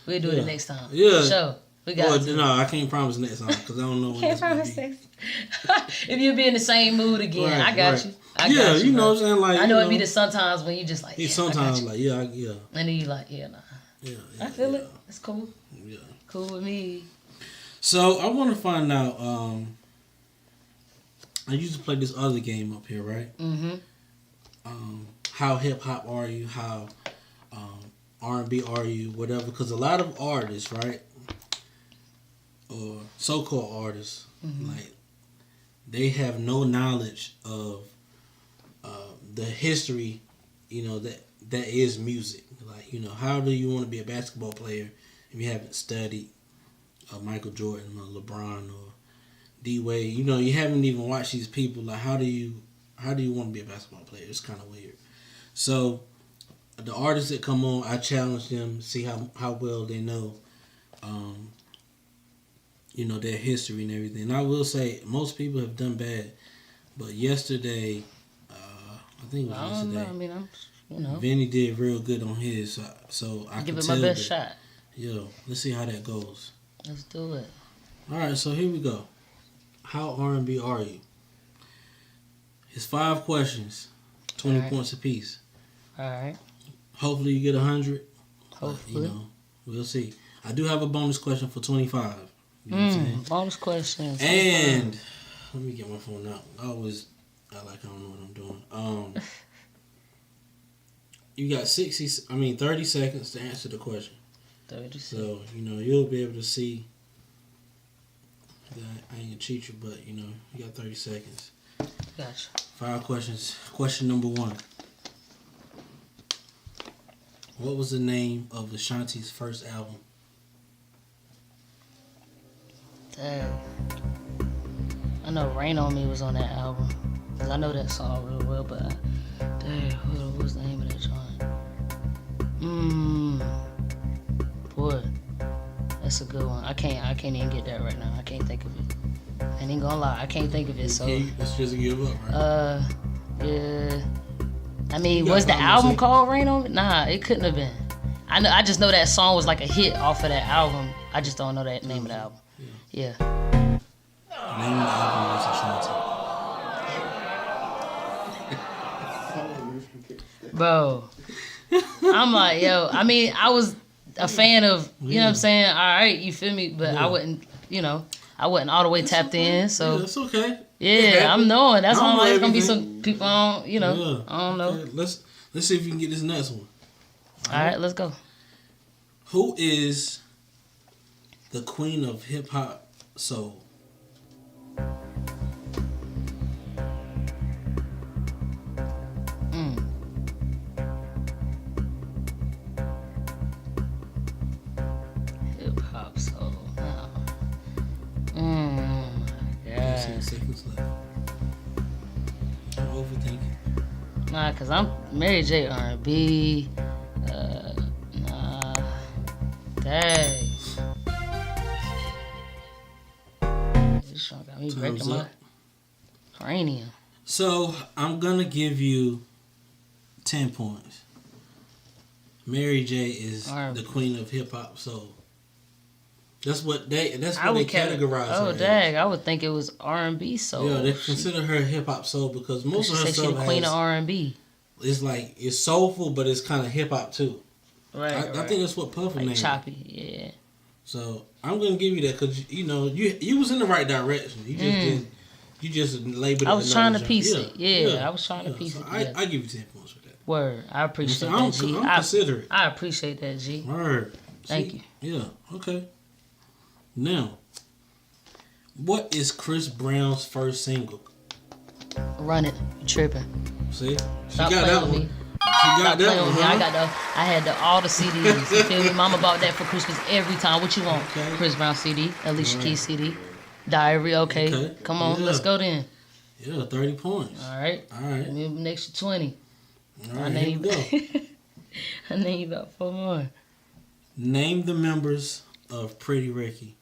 We'll do it next time. Yeah. For sure. We got to. No, I can't promise next time because I don't know when Can't promise next. If you be in the same mood again, I got you. I got you know what I'm saying? Like, I know it be the sometimes when you just like, sometimes like, yeah. And then you like, nah. Yeah. I feel it. It's cool. Yeah. Cool with me. So, I want to find out, I used to play this other game up here, right? How hip hop are you? How R&B are you? Whatever. Because a lot of artists, right, or so-called artists, like they have no knowledge of the history, you know, that is music. Like, you know, how do you want to be a basketball player if you haven't studied Michael Jordan or LeBron or D-Wade? You know, you haven't even watched these people. Like, how do you want to be a basketball player? It's kind of weird. So, the artists that come on, I challenge them, see how well they know, you know, their history and everything. And I will say, most people have done bad. But yesterday, I think it was yesterday. I mean, you know. Vinny did real good on his, so I give can it tell my best shot. Yo, let's see how that goes. Let's do it. All right, so here we go. How R&B are you? It's 5 questions, 20 points apiece. All right. Hopefully you get 100. Hopefully. You know, we'll see. I do have a bonus question for 25. You know what I'm saying? Bonus questions. And let me get my phone out. I don't know what I'm doing. You got 30 seconds to answer the question. 30 seconds. So, you know, you'll be able to see that I ain't gonna cheat you, but, you know, you got 30 seconds. Gotcha. 5 questions. Question number 1. What was the name of Ashanti's first album? Damn. I know Rain On Me was on that album. Cause I know that song real well, but damn, what was the name of that joint? Boy, that's a good one. I can't even get that right now. I can't think of it. I ain't gonna lie, I can't think of it. So Let's just give up, right? Yeah. I mean, was the album called Rain On Me? Nah, it couldn't have been. I just know that song was like a hit off of that album. I just don't know that name of the album. Yeah. Name the album with Ashanti. Bro, I'm like, yo, I mean, I was a fan of, you know what I'm saying? All right, you feel me? But I wouldn't, I wasn't all the way tapped in. So, yeah, that's okay. Yeah, I'm knowing. That's why I'm like, it's going to be everything. some people I don't, I don't know. Okay. Let's see if we can get this next one. All right, let's go. Who is the queen of hip hop soul? Hip hop soul. Yeah. 15 seconds left. I'm overthinking. Nah, cause I'm Mary J R&B. Nah. Dang. This song got me breaking my cranium. So I'm gonna give you 10 points. Mayray J is the queen of hip hop soul. That's what they categorize her. Oh dang, I would think it was R&B soul. Yeah, they consider her hip hop soul because most of her stuff she's the queen of R&B. It's like it's soulful, but it's kind of hip hop too. Right, I think that's what Puffin named. Choppy, yeah. So I'm gonna give you that because you was in the right direction. You just didn't. You just labeled it. I was trying to piece it. Yeah, I was trying to piece so it. I give you 10 points for that. Word, I appreciate that, G. I'm considerate. I appreciate that, G. Word. Thank you. Yeah. Okay. Now, what is Chris Brown's first single? Run it, you tripping. See, Stop playing with me. She got that one. Huh? I had all the CDs. You feel me? Mama bought that for Christmas every time. What you want? Okay. Chris Brown CD, Alicia Keys CD, Diary. Okay. Come on, let's go then. Yeah, 30 points. All right. Maybe next to 20. All right, here we go. I need about 4 more. Name the members of Pretty Ricky.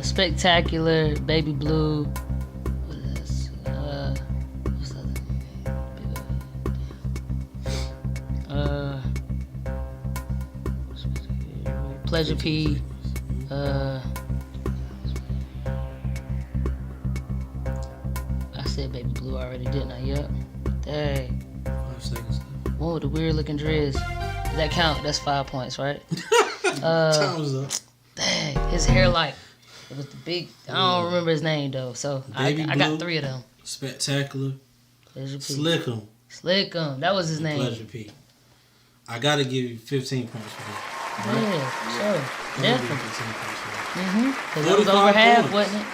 Spectacular, Baby Blue. What's the other name? Pleasure P. I said Baby Blue already, didn't I? Yep. Dang. 5 seconds left. One with the weird looking dreads. Does that count? That's 5 points, right? Time's up. Dang, his hair like it was the big. I don't remember his name though, so I got 3 of them. Spectacular. Pleasure P. Slickum. That was his name. Pleasure P. I gotta give you 15 points for that. Right? Yeah, sure, definitely. 15 points for that. Cause it was over half, points. wasn't it?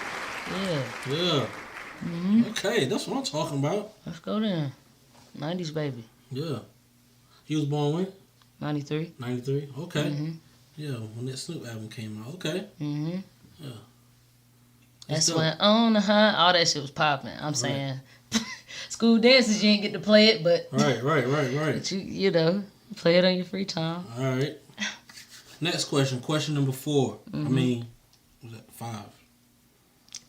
Yeah. Yeah. Okay, that's what I'm talking about. Let's go then. 90s baby. Yeah. He was born when? 93. 93. Okay. Yeah, when that Snoop album came out. Okay. Yeah. That's when On the Hunt, all that shit was popping. I'm saying, school dances you ain't get to play it, but Right. but you play it on your free time. All right. Next question. Question number 4. I mean, was that 5?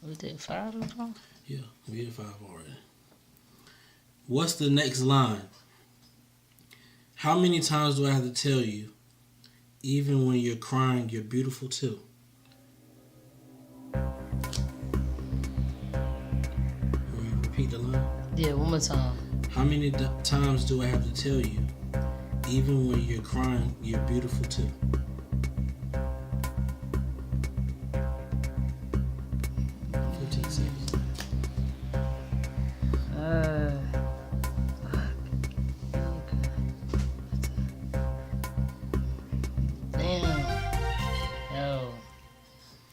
Was it 5 or something? Yeah, we hit 5 already. What's the next line? How many times do I have to tell you? Even when you're crying, you're beautiful too. Will you repeat the line? Yeah, one more time. How many times do I have to tell you? Even when you're crying, you're beautiful too. Damn. Yo.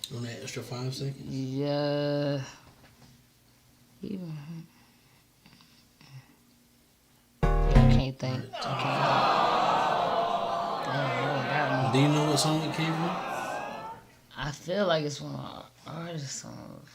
You want that extra 5 seconds? Yeah. I can't think. Damn, Do you know what song it came from? I feel like it's one of our artist songs.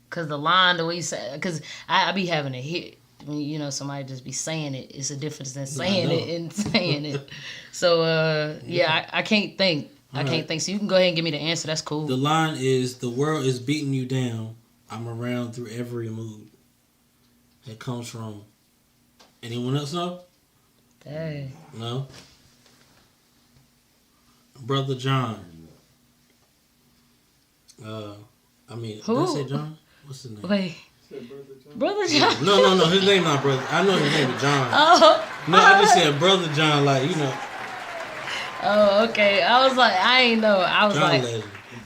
Cause the line, the way you say, cause I be having a hit when somebody just be saying it. It's a difference than saying it and saying it. So I can't think. I can't think. So you can go ahead and give me the answer. That's cool. The line is, the world is beating you down. I'm around through every mood. It comes from, anyone else know? Dang. No? Brother John. Did I say John? What's his name? Wait. Brother John. No. His name not Brother. I know his name is John. Oh. No, I just said Brother John, like, you know. Oh, okay. I was like, I ain't know. I was John like, Legend.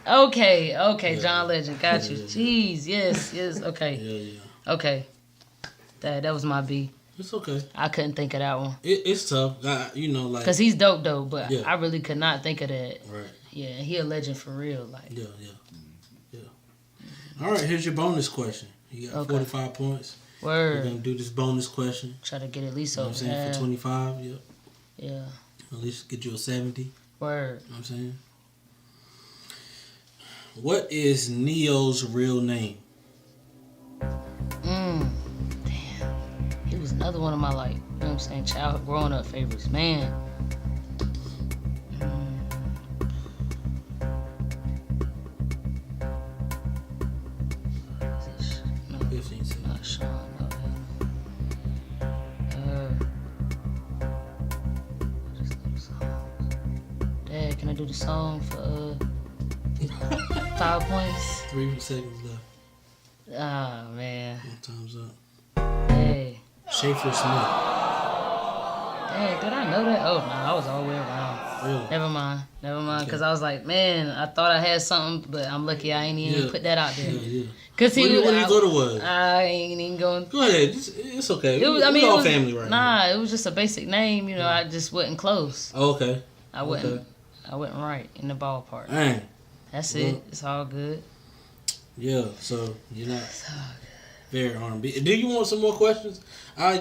okay, Yeah. John Legend. Got you. Yeah. Jeez, yes, okay. Yeah. Okay. That was my B. It's okay. I couldn't think of that one. It's tough. You know, like. Because he's dope, though, but Yeah. I really could not think of that. Right. Yeah, he a legend for real. Like. Yeah. All right, here's your bonus question. You got Okay. 45 points. Word. We're going to do this bonus question. Try to get at least You know what I'm saying? over For 25, yep. Yeah. At least get you a 70. Word. You know what I'm saying? What is Neo's real name? Damn. He was another one of my, like, you know what I'm saying, childhood growing up favorites. Man. No, 15 seconds. not Shonna. Just little songs. Dad, can I do the song for 5 points? 3 seconds left. Ah, man. Time's up. Hey. Schaefer Smith. Dang, did I know that? Oh, no, I was all the way around. Really? Never mind. Because Okay. I was like, man, I thought I had something, but I'm lucky I ain't even Yeah. put that out there. Yeah. Cause he What do you was, thought it was? I ain't even going. Go ahead. It's okay. It was, I mean, we it all was, family right now. Nah, it was just a basic name. You know, I just wasn't close. Oh, okay. I wasn't right in the ballpark. Dang. That's Well, it. It's all good. Yeah, so you're not very R&B. Do you want some more questions? I'll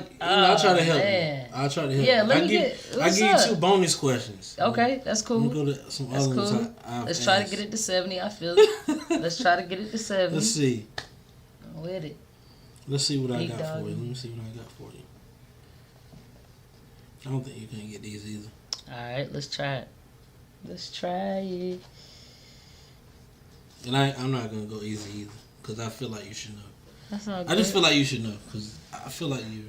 try to help man. you. I'll try to help Yeah, you. let me I what's give up? you 2 bonus questions. Okay, that's Let cool. me go to some That's other ones. cool. I've Let's try to asked. get it to 70. I feel it. Let's try to get it to 70. Let's see. I'm with it. Let's see what I Big got dog. for you. Let me see what I got for you. I don't think you can get these either. All right, let's try it. Let's try it. And I'm not going to go easy either because I feel like you should know. That's all good. I just feel like you should know because I feel like you're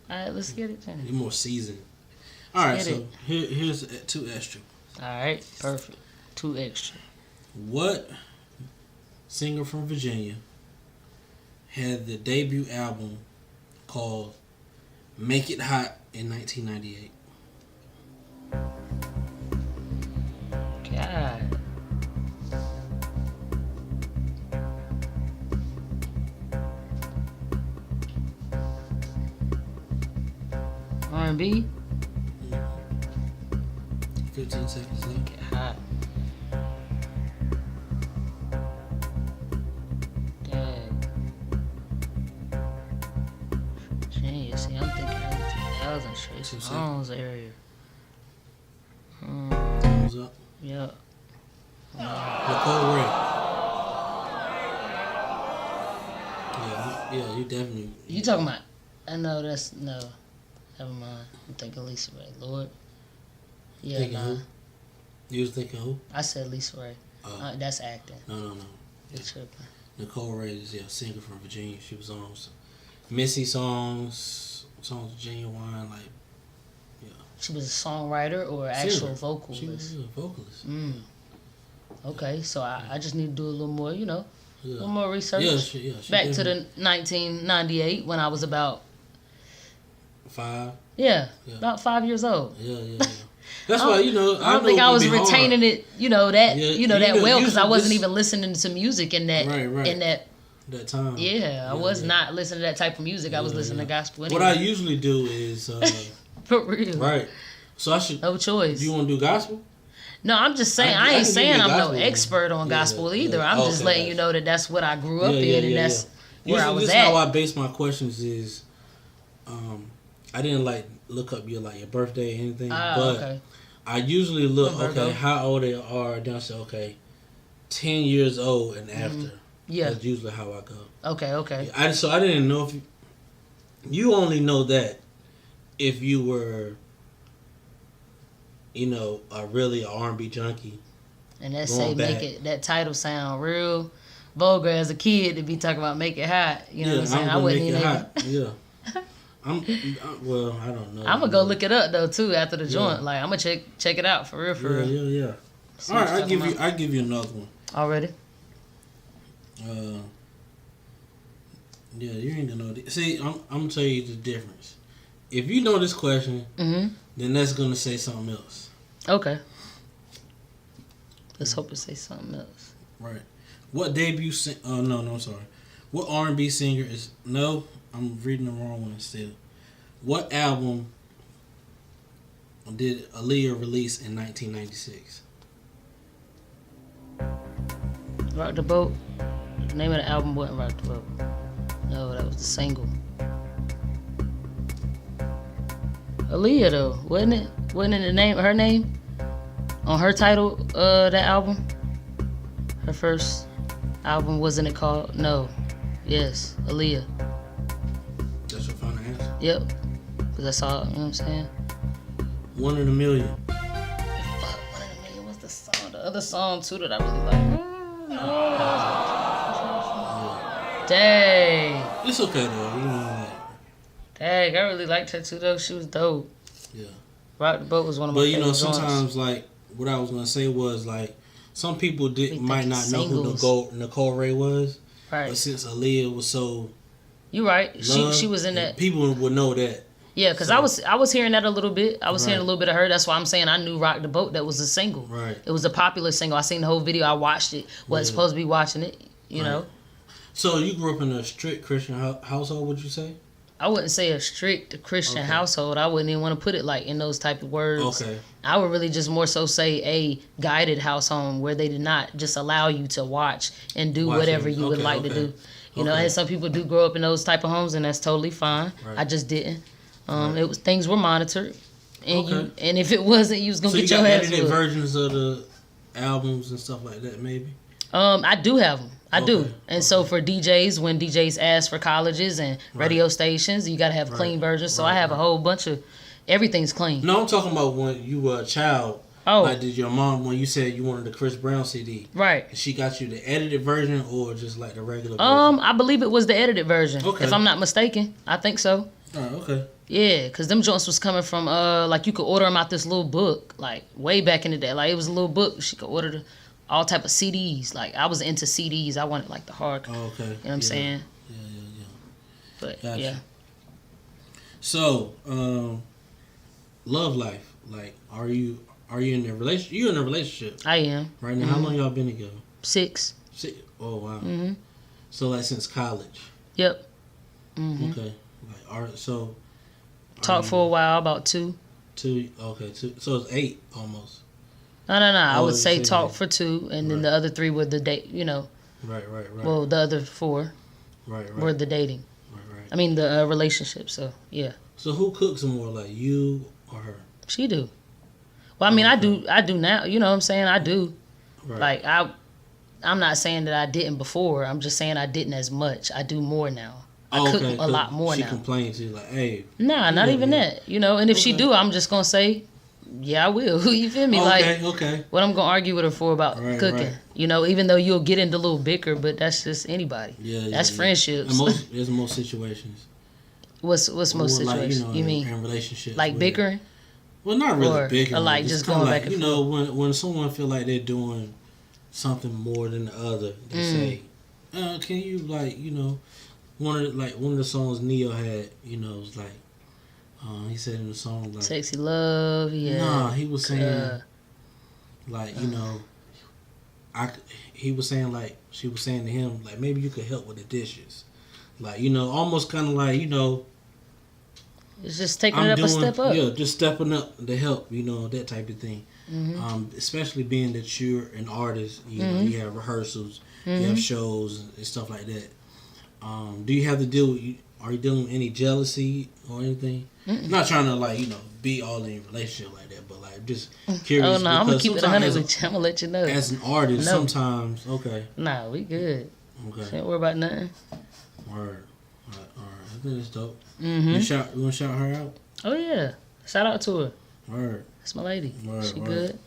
All right, let's get it, Jenny. more seasoned. All right, Get so here's 2 extra. All right, perfect. 2 extra. What singer from Virginia had the debut album called Make It Hot in 1998? God. R&B? 15 seconds left. Get hot. Dang. Genius. See, I'm thinking early 2000s, Trey 2 Songz area. Thumbs up. Yep. Nicole Ray. Yeah, you definitely. You talking about? I know that's no. Never mind. I'm thinking Lisa Ray. Lord. Yeah, Thinking nah. who? You was thinking who? I said Lisa Ray. That's acting. No. You're tripping. Nicole Ray is a singer from Virginia. She was on some Missy songs with Genuine, like She was a songwriter or an singer. actual vocalist? She was a vocalist. Okay, so I just need to do a little more, a Yeah. little more research. She Back to definitely- the 1998 when I was about 5. about 5 years old. Yeah. That's why I don't think I was retaining it, that well because I wasn't even listening to music in that Right. in that. that time. Yeah, I was not listening to that type of music. I was listening to gospel anyway. What I usually do is For real. right. So I should. No choice. Do you want to do gospel? No, I'm just saying. I I ain't can saying give you I'm no gospel, man. expert on gospel Yeah. either. I'm just Okay, letting gotcha. you know that that's what I grew up in, and that's where I Usually was this at. how I base my questions is, I didn't look up your birthday or anything, but Okay. I usually look I'm Virgo. how old they are. Then I say 10 years old and after. Yeah. That's usually how I go. Okay. So I didn't know if you only know that if you were, a really R&B junkie. And that Going say back. make it that title sound real vulgar as a kid to be talking about make it hot. You know what I'm saying? I gonna wouldn't make it even. hot. Yeah. Well, I don't know. I'm gonna go look it up though too after the Yeah. joint. Like I'm gonna check it out for real. Yeah. All right, I give you another one. Already? Yeah, you ain't gonna know. See, I'm gonna tell you the difference. If you know this question, then that's gonna say something else. Okay. Let's hope it say something else. Right. What debut? No, I'm sorry. What R&B singer is? No, I'm reading the wrong one still. What album did Aaliyah release in 1996? Rock the Boat. The name of the album wasn't Rock the Boat. No, that was the single. Aaliyah though, wasn't it? Wasn't it her name on her title? That album. Her first album, wasn't it called? No. Yes, Aaliyah. That's your final answer. Yep. Cause that's all. You know what I'm saying? One in a Million. Fuck, One in a Million. What's the song? The other song too that I really like. Dang. It's okay though. You know, Dang, I really liked her too though. She was dope. Yeah. Rock the Boat was one of my favorite songs. Sometimes like what I was gonna say was like some people might not know who Nicole Ray was. Right. But since Aaliyah was so you right. loved, she was in that. People would know that. Yeah, because I was hearing that a little bit. I was hearing a little bit of her. That's why I'm saying I knew Rock the Boat. That was a single. Right. It was a popular single. I seen the whole video. I watched it. Wasn't supposed to be watching it. You know. So you grew up in a strict Christian household, would you say? I wouldn't say a strict Christian household. I wouldn't even want to put it like in those type of words. Okay. I would really just more so say a guided household where they did not just allow you to watch and do whatever you would like to do. You know, and some people do grow up in those type of homes, and that's totally fine. Right. I just didn't. It was things were monitored, and and if it wasn't, you was gonna get your ass. So you got edited versions of the albums and stuff like that, maybe. I do have them. I do. And so for DJs, when DJs ask for colleges and radio stations, you got to have clean versions. So I have a whole bunch of everything's clean. No, I'm talking about when you were a child. Oh. Like did your mom, when you said you wanted the Chris Brown CD. Right. She got you the edited version or just like the regular version? I believe it was the edited version. Okay. If I'm not mistaken. I think so. Oh, okay. Yeah, because them joints was coming from, like you could order them out this little book, like way back in the day. Like it was a little book. She could order all type of CDs. Like I was into CDs. I wanted like the hard. Oh, okay. You know what I'm saying? Yeah. But gotcha. yeah. So, love life. Like, are you in a relationship? You in a relationship? I am. Right now, how long y'all been together? 6. Oh wow. So like since college. Yep. Okay. Like, so. Talked for a while, about 2. 2. Okay. 2. So it's 8 almost. No. I would say talk for 2, and then the other 3 were the date. You know. Right. Well, the other 4. Were the dating. Right. I mean the relationship. So yeah. So who cooks more, like you or her? She do. Well, I mean, I do now. You know what I'm saying? I do. Right. Like I'm not saying that I didn't before. I'm just saying I didn't as much. I do more now. I cook a lot more now. She complains to you like, hey. Nah, not even that. You know, and if she do, I'm just gonna say, yeah, I will. You feel me? Okay. What I'm gonna argue with her for about cooking? Right. You know, even though you'll get into a little bicker, but that's just anybody. Yeah. That's friendships. There's most situations. What's most situations? Like, you mean in relationships? Like bickering? Well, not really bickering. Or like just going back and forth. You know, when someone feel like they're doing something more than the other, they say, "Can you like one of the songs Neo had, was like, he said in the song like Sexy Love, yeah. Nah, he was saying he was saying like she was saying to him like maybe you could help with the dishes, like almost kind of like it's just taking it up a step up. Yeah, just stepping up to help, that type of thing. Especially being that you're an artist, you have rehearsals, you have shows and stuff like that. Do you have to deal with? Are you dealing with any jealousy or anything? I'm not trying to be all in a relationship like that, but like just curious. Oh no, I'm gonna keep it 100 with you. I'm gonna let you know. As an artist, sometimes Nah, we good. Okay. Can't worry about nothing. Word. All right. I think it's dope. You wanna shout her out? Oh yeah. Shout out to her. Word. That's my lady. Word, she good.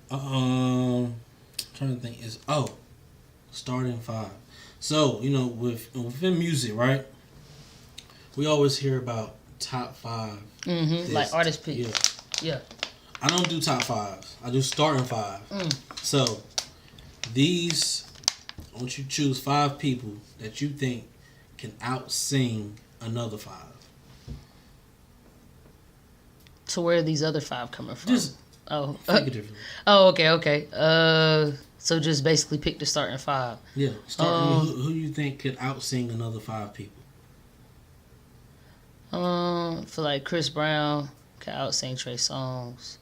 Trying to think starting 5. So, within music, right? We always hear about top 5. Like artist pick. Yeah. I don't do top fives. I do starting five. So these, I want you to choose 5 people that you think can out-sing another 5. So where are these other 5 coming from? Just oh, figuratively. okay. So just basically pick the starting 5. Yeah, starting who you think could out-sing another 5 people. For like Chris Brown can out-sing Trey Songz.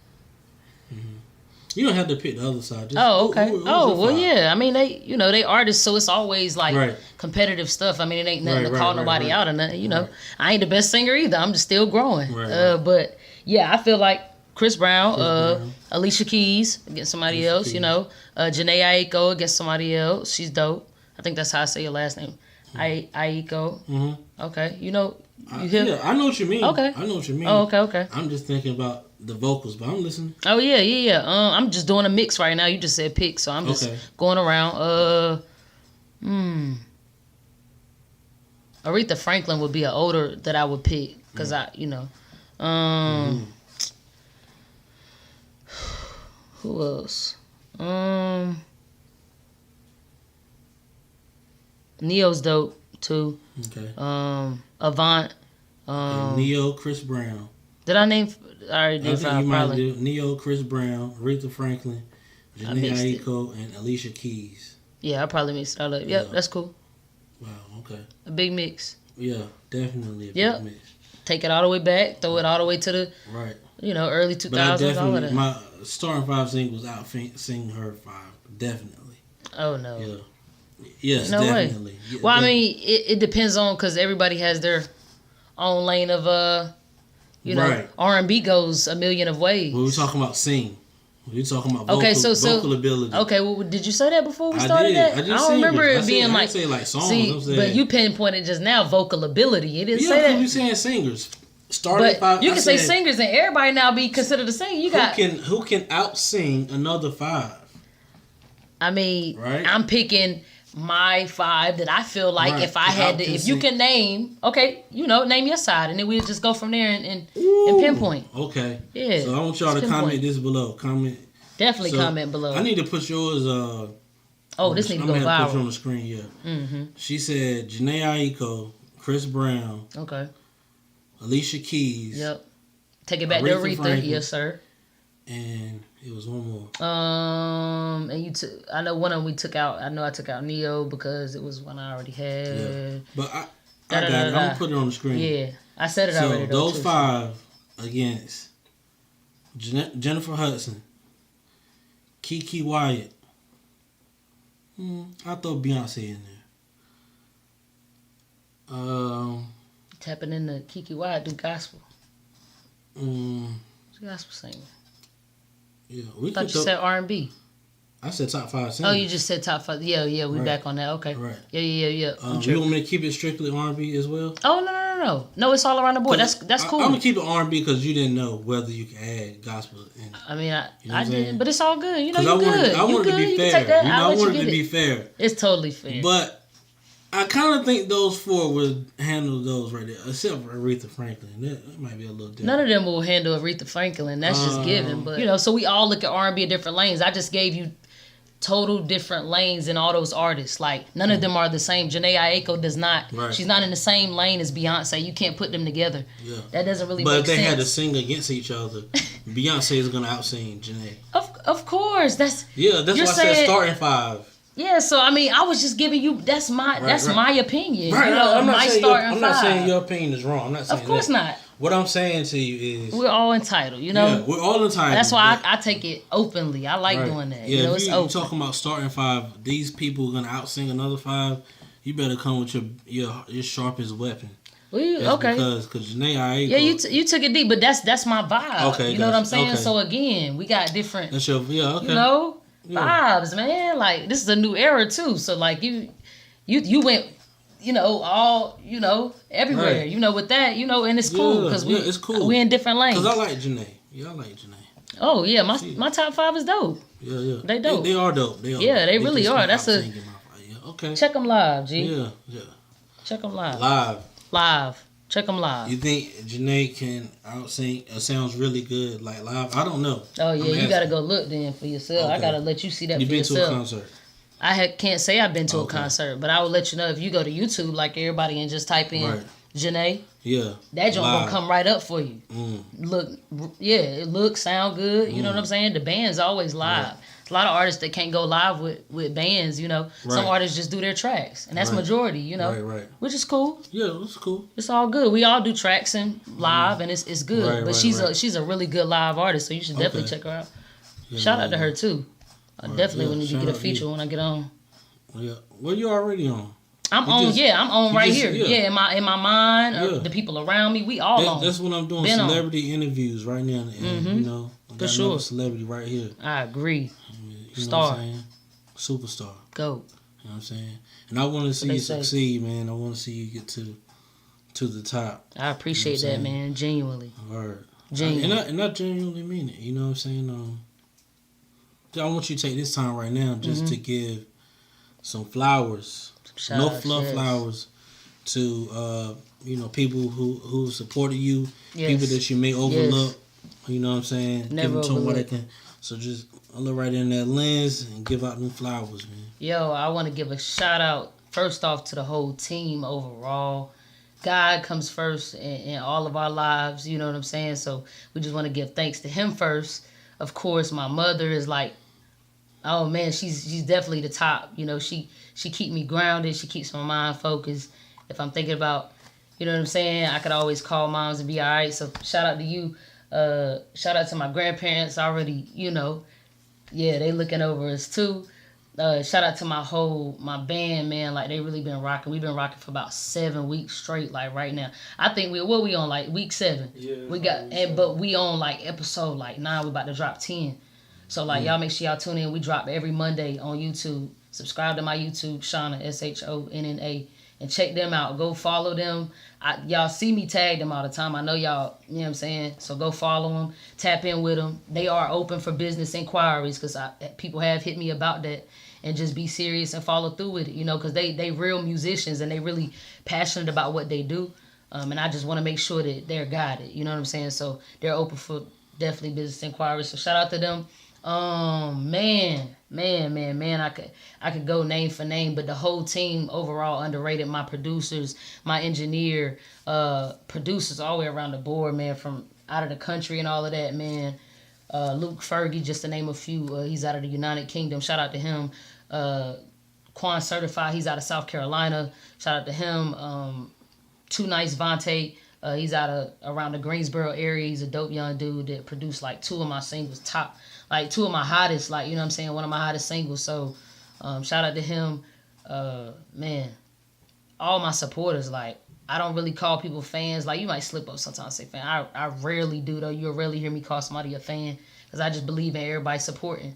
You don't have to pick the other side. Just Okay. who's your 5? Yeah. I mean, they artists, so it's always like Right. competitive stuff. I mean, it ain't nothing to Right, call right, nobody right. out or nothing. You know, Right. I ain't the best singer either. I'm just still growing. Right. But yeah, I feel like Chris Brown, Brown. Alicia Keys against somebody Alicia else. Keys. You know, Janae Aiko against somebody else. She's dope. I think that's how I say your last name. Aiko. Mm-hmm. Okay. You know, you hear? Yeah, I know what you mean. Okay. I know what you mean. Oh, okay. I'm just thinking about the vocals, but I'm listening. Oh yeah. I'm just doing a mix right now. You just said pick, so I'm just Okay. going around. Aretha Franklin would be an older that I would pick because who else? Neo's dope too. Okay. Avant. And Neo, Chris Brown. Did I name? I already I did think 5 you might probably. do Neo, Chris Brown, Aretha Franklin, Janae mixed it. Aiko, and Alicia Keys. Yeah, I probably mixed it all up. Yep, Yeah. that's cool. Wow. Okay. A big mix. Yeah, definitely a Yep. big mix. Take it all the way back. Throw it all the way to the Right. early But I 2000s. All of definitely that. my starting 5 singles out sing her 5. Definitely. Oh no. Yeah. Yes, No way. definitely. Yeah, Well, I mean, it depends on because everybody has their own lane of Right. R&B goes a million of ways. when we talking about sing, we talking about vocal, Okay, so vocal ability. Okay, well, did you say that before we I started did. that? I did don't remember singers. it I said- being I like. didn't say like songs. See, I'm saying- but you pinpointed just now vocal ability. You didn't Yeah, say because that. we saying singers. Starting But 5. you I can say said, singers and everybody now be considered a singer. You got. who can out sing another 5? I mean, Right. I'm picking my 5 that I feel like Right. if I had to, Can if you sing. can name, name your side, and then we'll just go from there and Ooh, pinpoint. Okay. Yeah, So I want y'all to just comment pinpoint. this below. Comment. Definitely So, comment below. I need to put yours. Oh, this need to I'm go gonna have to put you on viral. the screen. Yeah. Mm-hmm. She said Janae Aiko, Chris Brown, Okay. Alicia Keys. Yep. Take it back to Aretha Aretha. Franklin. Yes, sir. And it was one more. And you took. I know one of them we took out. I know I took out Neo because it was one I already had. Yeah. But I Da, got da, it. da, I'm da. gonna put it on the screen. Yeah, I said it So already. Though, those too, 5 against Jennifer Hudson, Kiki Wyatt. I'll throw Beyonce in there. Tapping in the Kiki Wyatt do gospel. She's a gospel singer. Yeah, we I thought could you said R&B. I said top 5 singers. Oh, you just said top 5. Yeah, we Right. back on that. Okay. Right. Yeah. I'm You tripping. want me to keep it strictly R&B as well? Oh no. No, it's all around the board. That's cool. I'm gonna keep it R&B because you didn't know whether you can add gospel in. I mean, You know what I I'm saying? didn't, but it's all good. You know, Because you good. I You wanted to good. be You can fair. take that. You know, I'll I let you wanted get to be it. fair. It's totally fair. But I kind of think those 4 would handle those right there, except for Aretha Franklin. That might be a little different. None of them will handle Aretha Franklin. That's just given. But so we all look at R&B in different lanes. I just gave you total different lanes in all those artists. Like none of them are the same. Janae Aiko does not. Right. She's not in the same lane as Beyonce. You can't put them together. Yeah. That doesn't really But make if they sense. had to sing against each other, Beyonce is gonna outsing Janae. Of course, that's Yeah, that's why You're I said saying- starting 5. yeah. So I mean, I was just giving you that's my Right. my opinion. Right. You know, I'm not my saying starting I'm not five. saying your opinion is wrong. I'm not saying Of course that. not. What I'm saying to you is, We're all entitled. You know. yeah, we're all entitled. That's why but- I take it openly. I like right. doing that. Yeah, You know, if it's you open. talking about starting 5, these people are gonna outsing another 5. You better come with your sharpest weapon. Well, That's okay. Because Janae Aiko. Yeah, you took it deep, but that's my vibe. Okay, you know what I'm gotcha. saying? Okay. So again, we got different, That's your okay. you know, Yeah. vibes, man. Like this is a new era too. So like you went, all everywhere. Right. With that, and it's cool Yeah, because it's cool. we in different lanes. Because I like Janae. Yeah, I like Janae. Oh yeah, my top 5 is dope. Yeah. They dope. They are dope. They are. Yeah, they really just are. come That's out a- singing my- yeah, okay. Check them live, G. Yeah. Check them live. Live. Live. Check them live. You think Janae can out-sing? It sounds really good, like live. I don't know. Oh yeah, you gotta go look then for yourself. Okay. I gotta let you see that you for yourself. You been to a concert? Can't say I've been to a concert, but I will let you know if you go to YouTube like everybody and just type in Janae. Yeah. That joint gonna come right up for you. Look, yeah, it looks, sound good. You know what I'm saying? The band's always live. Right. A lot of artists that can't go live with bands, you know. Right. Some artists just do their tracks, and that's majority, you know. Right. Which is cool. Yeah, it's cool. It's all good. We all do tracks and live, and it's good. But she's a really good live artist, so you should definitely check her out. Yeah, shout out to her too. I definitely want to get a feature when I get on. Yeah. Well, you already on. I'm on right here. Yeah, in my mind, the people around me, we all on. That's what I'm doing. Celebrity interviews right now, and you know, I got another celebrity right here. I agree. You know what I'm saying? Superstar. Go. You know what I'm saying? And I want to see you succeed, man. I want to see you get to the top. I appreciate that, man. Genuinely. Word. Genuinely. And I genuinely mean it. You know what I'm saying? I want you to take this time right now just to give some flowers, flowers to you know, people who supported you, people that you may overlook. You know what I'm saying? Never give them to where they can. So just look right in that lens and give out them flowers, man. Yo, I want to give a shout out first off to the whole team overall. God comes first in all of our lives. You know what I'm saying? So we just want to give thanks to Him first. Of course, my mother is like, oh man, she's definitely the top. You know, she keep me grounded. She keeps my mind focused. If I'm thinking about, you know what I'm saying, I could always call moms and be all right. So shout out to you. Shout out to my grandparents already. You know, yeah, they looking over us too. Shout out to my band, man. Like they really been rocking. We've been rocking for about 7 weeks straight. Like right now, I think we on like week 7. Yeah, we got, but we on like episode like 9. We about to drop 10. So like y'all make sure y'all tune in. We drop every Monday on YouTube. Subscribe to my YouTube, Shonna, Shonna, and check them out. Go follow them. Y'all see me tag them all the time. I know y'all, you know what I'm saying? So go follow them. Tap in with them. They are open for business inquiries because people have hit me about that. And just be serious and follow through with it, you know, because they real musicians and they really passionate about what they do. And I just want to make sure that they're guided, you know what I'm saying? So they're open for definitely business inquiries. So shout out to them. Man, I could go name for name, but the whole team overall underrated. My producers, my engineer, producers all the way around the board, man, from out of the country and all of that, man. Luke Fergie, just to name a few. He's out of the United Kingdom. Shout out to him. Quan Certified, he's out of South Carolina. Shout out to him. Too Nice Vontae, he's out of around the Greensboro area. He's a dope young dude that produced like 2 of my singles, top, like 2 of my hottest, like, you know what I'm saying, one of my hottest singles. So shout out to him. Man, all my supporters, like, I don't really call people fans. Like, you might slip up sometimes and say fan. I rarely do, though. You'll rarely hear me call somebody a fan because I just believe in everybody supporting.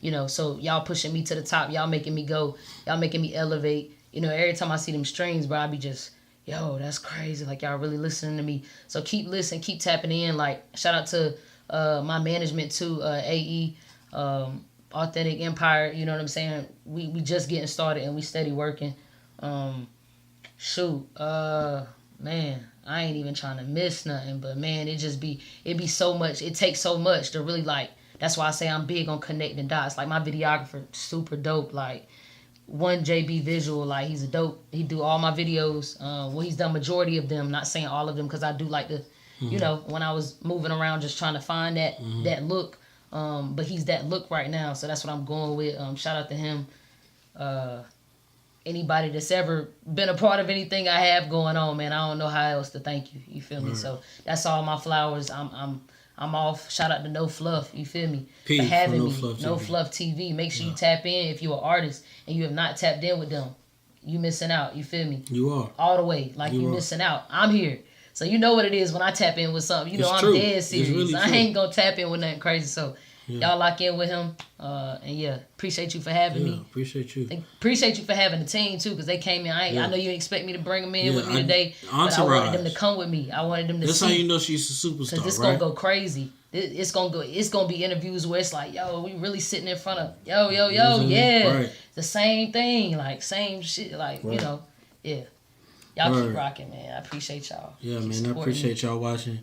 You know, so y'all pushing me to the top. Y'all making me go. Y'all making me elevate. You know, every time I see them streams, bro, I be just, yo, that's crazy. Like, y'all really listening to me. So keep listening. Keep tapping in. Like, shout out to my management, too, AE, Authentic Empire. You know what I'm saying? We just getting started and we steady working. Shoot, man, I ain't even trying to miss nothing, but man, it be so much. It takes so much to really, like, that's why I say I'm big on connecting dots. Like, my videographer, super dope. Like, one JB Visual, like, he's a dope. He do all my videos. Well, he's done majority of them, not saying all of them, because I do like to, you know, when I was moving around just trying to find that look. But he's that look right now, so that's what I'm going with. Shout out to him. Anybody that's ever been a part of anything I have going on, man, I don't know how else to thank you. You feel me? So that's all my flowers. I'm off. Shout out to No Fluff. You feel me? For having me. No Fluff TV. Make sure you tap in if you're an artist and you have not tapped in with them. You missing out. You feel me? You are. All the way. Like you missing out. I'm here. So you know what it is when I tap in with something. You know I'm dead serious. Really I ain't gonna tap in with nothing crazy. So y'all lock in with him. And yeah, appreciate you for having me. Appreciate you. Appreciate you for having the team too, because they came in. I know you didn't expect me to bring them in with me today, but I wanted them to come with me. I wanted them to. That's how you know she's a superstar, because it's gonna go crazy. It's gonna be interviews where it's like, yo, we really sitting in front of yo, yeah, the same thing, like same shit, like you know, yeah. Y'all Word. keep rocking, man. I appreciate y'all. Yeah, Keep man. I supporting appreciate y'all watching.